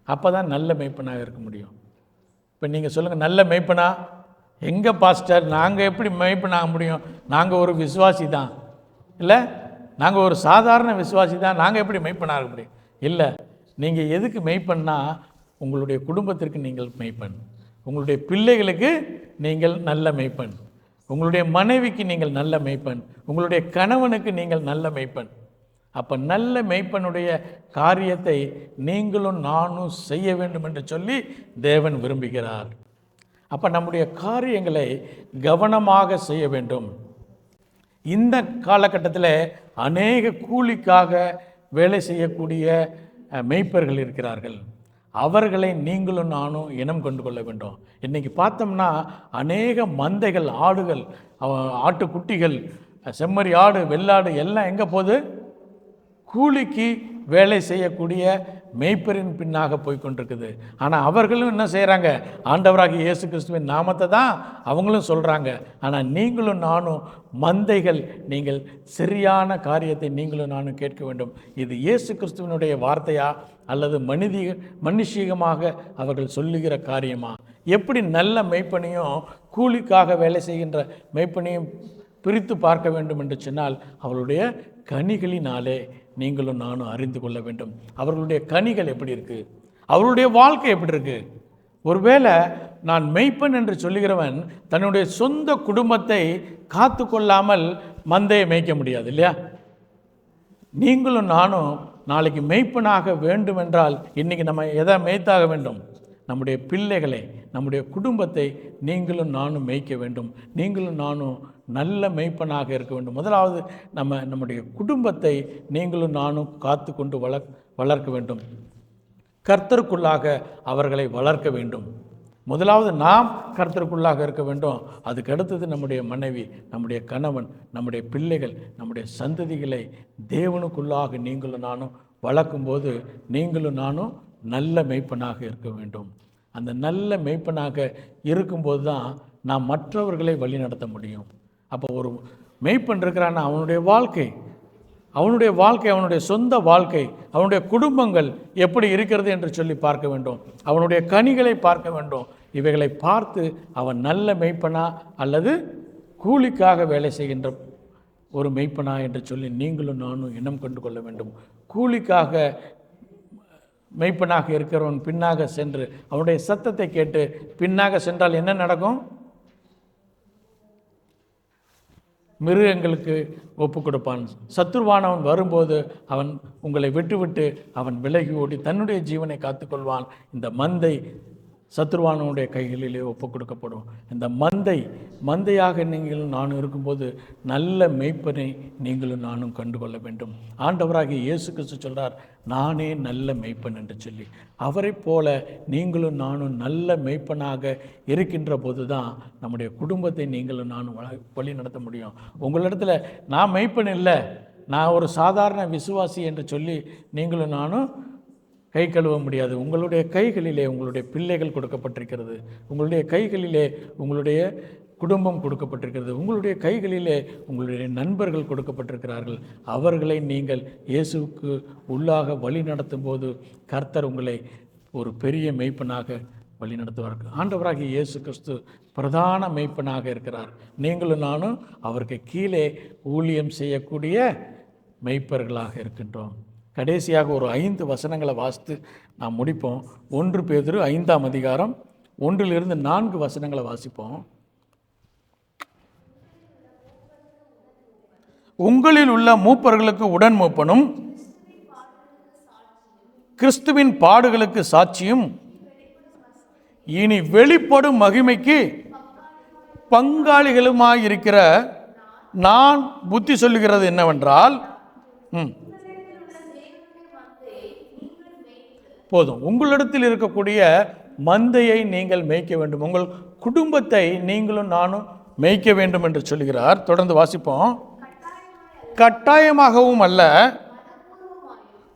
அப்போ தான் நல்ல மெய்ப்பனாக இருக்க முடியும். இப்போ நீங்கள் சொல்லுங்கள், நல்ல மெய்ப்பனா எங்கே பாஸ்டர்? நாங்கள் எப்படி மெய்ப்பனாக முடியும்? நாங்கள் ஒரு விசுவாசி தான் இல்லை, நாங்கள் ஒரு சாதாரண விசுவாசி தான், நாங்கள் எப்படி மெய்ப்பனாக இருக்க முடியும்? இல்லை, நீங்கள் எதுக்கு மெய்ப்பன்னா, உங்களுடைய குடும்பத்திற்கு நீங்கள் மெய்ப்பன், உங்களுடைய பிள்ளைகளுக்கு நீங்கள் நல்ல மெய்ப்பன், உங்களுடைய மனைவிக்கு நீங்கள் நல்ல மெய்ப்பன், உங்களுடைய கணவனுக்கு நீங்கள் நல்ல மெய்ப்பன். அப்போ நல்ல மெய்ப்பனுடைய காரியத்தை நீங்களும் நானும் செய்ய வேண்டும் என்று சொல்லி தேவன் விரும்புகிறார். அப்போ நம்முடைய காரியங்களை கவனமாக செய்ய வேண்டும். இந்த காலகட்டத்தில் அநேக கூலிக்காக வேலை செய்யக்கூடிய மெய்ப்பர்கள் இருக்கிறார்கள். அவர்களை நீங்களும் நானும் இனம் கொண்டு கொள்ள வேண்டும். இன்றைக்கி பார்த்தோம்னா அநேக மந்தைகள், ஆடுகள், ஆட்டுக்குட்டிகள், செம்மறி ஆடு, வெள்ளாடு எல்லாம் எங்கே போகுது? கூலிக்கு வேலை செய்யக்கூடிய மெய்ப்பரின் பின்னாக போய்கொண்டிருக்குது. ஆனால் அவர்களும் என்ன செய்கிறாங்க? ஆண்டவராகிய இயேசு கிறிஸ்துவின் நாமத்தை தான் அவங்களும் சொல்கிறாங்க. ஆனால் நீங்களும் நானும் மந்தைகள், நீங்கள் சரியான காரியத்தை நீங்களும் நானும் கேட்க வேண்டும். இது இயேசு கிறிஸ்துவனுடைய வார்த்தையா அல்லது மனுஷீகமாக அவர்கள் சொல்லுகிற காரியமா? எப்படி நல்ல மெய்ப்பனையும் கூலிக்காக வேலை செய்கின்ற மெய்ப்பனையும் பிரித்து பார்க்க வேண்டும் என்று சொன்னால், அவர்களுடைய கனிகளினாலே நீங்களும் நானும் அறிந்து கொள்ள வேண்டும். அவர்களுடைய கனிகள் எப்படி இருக்குது, அவருடைய வாழ்க்கை எப்படி இருக்குது. ஒருவேளை நான் மெய்ப்பன் என்று சொல்லுகிறவன் தன்னுடைய சொந்த குடும்பத்தை காத்து கொள்ளாமல் மந்தையை மேய்க்க முடியாது இல்லையா? நீங்களும் நானும் நாளைக்கு மெய்ப்பனாக வேண்டும் என்றால் இன்றைக்கி நம்ம எதை மேய்த்தாக வேண்டும்? நம்முடைய பிள்ளைகளை, நம்முடைய குடும்பத்தை நீங்களும் நானும் மேய்க்க வேண்டும். நீங்களும் நானும் நல்ல மெய்ப்பனாக இருக்க வேண்டும். முதலாவது நம்முடைய குடும்பத்தை நீங்களும் நானும் காத்து கொண்டு வளர்க்க வேண்டும். கர்த்தருக்குள்ளாக அவர்களை வளர்க்க வேண்டும். முதலாவது நாம் கர்த்தருக்குள்ளாக இருக்க வேண்டும். அதுக்கு அடுத்தது நம்முடைய மனைவி, நம்முடைய கணவன், நம்முடைய பிள்ளைகள், நம்முடைய சந்ததிகளை தேவனுக்குள்ளாக நீங்களும் நானும் வளர்க்கும்போது நீங்களும் நானும் நல்ல மெய்ப்பனாக இருக்க வேண்டும். அந்த நல்ல மெய்ப்பனாக இருக்கும்போது தான் நாம் மற்றவர்களை வழி நடத்த முடியும். அப்போ ஒரு மெய்ப்பன் இருக்கிறான்னா அவனுடைய வாழ்க்கை, அவனுடைய சொந்த வாழ்க்கை, அவனுடைய குடும்பங்கள் எப்படி இருக்கிறது என்று சொல்லி பார்க்க வேண்டும். அவனுடைய கனிகளை பார்க்க வேண்டும். இவைகளை பார்த்து அவன் நல்ல மெய்ப்பனா அல்லது கூலிக்காக வேலை செய்கின்ற ஒரு மெய்ப்பனா என்று சொல்லி நீங்களும் நானும் இனம் கொண்டு கொள்ள வேண்டும். கூலிக்காக மெய்ப்பனாக இருக்கிறவன் பின்னாக சென்று அவனுடைய சத்தத்தை கேட்டு பின்னாக சென்றால் என்ன நடக்கும்? மிருகங்களுக்கு ஒப்பு கொடுப்பான். சத்துருவானவன் வரும்போது அவன் உங்களை விட்டு அவன் விலகி ஓடி தன்னுடைய ஜீவனை காத்துக்கொள்வான். இந்த மந்தை சத்துருவானவனுடைய கைகளிலே ஒப்பு கொடுக்கப்படும். இந்த மந்தையாக நீங்களும் நானும் இருக்கும்போது நல்ல மெய்ப்பனை நீங்களும் நானும் கண்டுகொள்ள வேண்டும். ஆண்டவராகிய இயேசு கிறிஸ்து சொல்கிறார், நானே நல்ல மெய்ப்பன் என்று சொல்லி. அவரை போல நீங்களும் நானும் நல்ல மெய்ப்பனாக இருக்கின்ற போது தான் நம்முடைய குடும்பத்தை நீங்களும் நானும் வழி நடத்த முடியும். உங்களிடத்துல நான் மெய்ப்பன் இல்லை, நான் ஒரு சாதாரண விசுவாசி என்று சொல்லி நீங்களும் நானும் கை கழுவ முடியாது. உங்களுடைய கைகளிலே உங்களுடைய பிள்ளைகள் கொடுக்கப்பட்டிருக்கிறது, உங்களுடைய கைகளிலே உங்களுடைய குடும்பம் கொடுக்கப்பட்டிருக்கிறது, உங்களுடைய கைகளிலே உங்களுடைய நண்பர்கள் கொடுக்கப்பட்டிருக்கிறார்கள். அவர்களை நீங்கள் இயேசுவுக்கு உள்ளாக வழி நடத்தும் போது கர்த்தர் உங்களை ஒரு பெரிய மெய்ப்பனாக வழி நடத்துவார்கள். ஆண்டவராகிய இயேசு கிறிஸ்து பிரதான மெய்ப்பனாக இருக்கிறார். நீங்களும் நானும் அவருக்கு கீழே ஊழியம் செய்யக்கூடிய மெய்ப்பர்களாக இருக்கின்றோம். கடைசியாக ஒரு 5 வசனங்களை வாசித்து நாம் முடிப்போம். 1 பேதுரு 5ஆம் அதிகாரம் 1 4 வசனங்களை வாசிப்போம். உங்களில் உள்ள மூப்பர்களுக்கு உடன் மூப்பனும் கிறிஸ்துவின் பாடுகளுக்கு சாட்சியும் இனி வெளிப்படும் மகிமைக்கு பங்காளிகளுமாயிருக்கிற நான் புத்தி சொல்லுகிறது என்னவென்றால், போதும், உங்களிடத்தில் இருக்கக்கூடிய மந்தையை நீங்கள் மேய்க்க வேண்டும், உங்கள் குடும்பத்தை நீங்களும் நானும் மேய்க்க வேண்டும் என்று சொல்கிறார். தொடர்ந்து வாசிப்போம். கட்டாயமாகவும் அல்ல,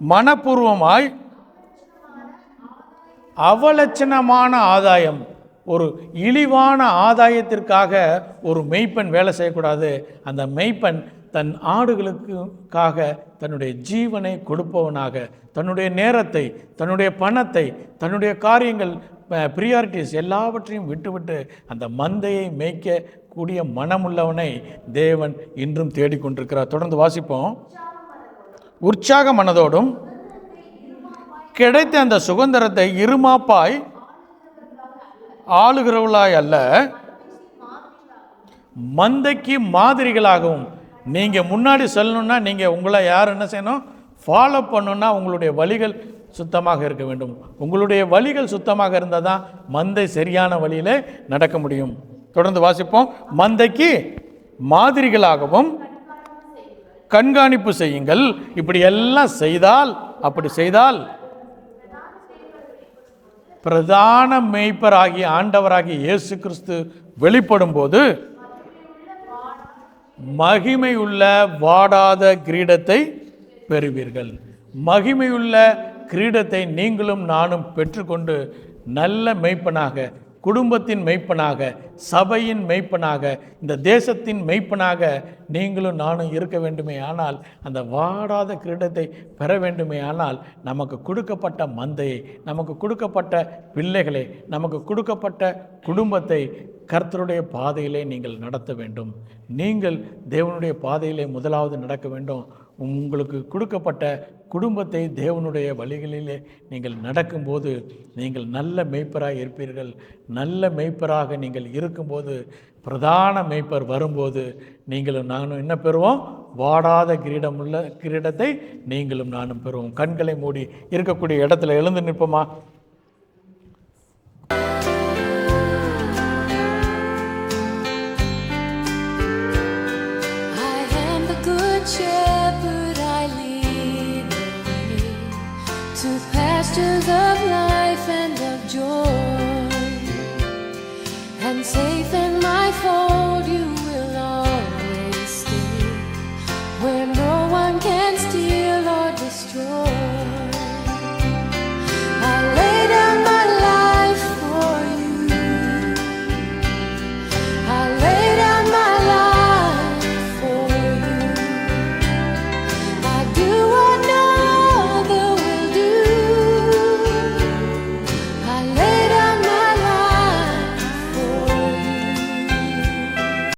மனப்பூர்வமாய், அவலட்சணமான ஆதாயம், ஒரு இழிவான ஆதாயத்திற்காக ஒரு மெய்ப்பன் வேலை செய்யக்கூடாது. அந்த மெய்ப்பன் தன் ஆடுகளுக்காக தன்னுடைய ஜீவனை கொடுப்பவனாக, தன்னுடைய நேரத்தை, தன்னுடைய பணத்தை, தன்னுடைய காரியங்கள், ப்ரியாரிட்டிஸ் எல்லாவற்றையும் விட்டுவிட்டு அந்த மந்தையை மேய்க்கக்கூடிய மனமுள்ளவனை தேவன் இன்றும் தேடிக்கொண்டிருக்கிறார். தொடர்ந்து வாசிப்போம். உற்சாக மனதோடும் கிடைத்த அந்த சுதந்திரத்தை இருமாப்பாய் ஆளுகிறவர்களாய் அல்ல, மந்தைக்கு மாதிரிகளாகவும். நீங்கள் முன்னாடி சொல்லணும்னா நீங்கள் உங்களை யார் என்ன செய்யணும், ஃபாலோ பண்ணணும்னா உங்களுடைய வழிகள் சுத்தமாக இருக்க வேண்டும். உங்களுடைய வழிகள் சுத்தமாக இருந்தால் தான் மந்தை சரியான வழியில் நடக்க முடியும். தொடர்ந்து வாசிப்போம். மந்தைக்கு மாதிரிகளாகவும் கண்காணிப்பு செய்யுங்கள். இப்படி எல்லாம் செய்தால், அப்படி செய்தால் பிரதான மேய்ப்பராகிய ஆண்டவராகிய இயேசு கிறிஸ்து வெளிப்படும் போது மகிமையுள்ள வாடாத கிரீடத்தை பெறுவீர்கள். மகிமையுள்ள கிரீடத்தை நீங்களும் நானும் பெற்றுக்கொண்டு நல்ல மேய்ப்பனாக, குடும்பத்தின் மெய்ப்பனாக, சபையின் மெய்ப்பனாக, இந்த தேசத்தின் மெய்ப்பனாக நீங்களும் நானும் இருக்க வேண்டுமே ஆனால், அந்த வாடாத கிரீடத்தை பெற வேண்டுமே ஆனால், நமக்கு கொடுக்கப்பட்ட மந்தையை, நமக்கு கொடுக்கப்பட்ட பிள்ளைகளை, நமக்கு கொடுக்கப்பட்ட குடும்பத்தை கர்த்தருடைய பாதையிலே நீங்கள் நடத்த வேண்டும். நீங்கள் தேவனுடைய பாதையிலே முதலாவது நடக்க வேண்டும். உங்களுக்கு கொடுக்கப்பட்ட குடும்பத்தை தேவனுடைய வழிகளிலே நீங்கள் நடக்கும்போது நீங்கள் நல்ல மேய்ப்பராக இருப்பீர்கள். நல்ல மேய்ப்பராக நீங்கள் இருக்கும்போது, பிரதான மேய்ப்பர் வரும்போது நீங்களும் நானும் என்ன பெறுவோம்? வாடாத கிரீடத்தை நீங்களும் நானும் பெறுவோம். கண்களை மூடி இருக்கக்கூடிய இடத்துல எழுந்து நிற்போமா? Pastures of life and of joy, and safe in my fold you will always stay, where no one can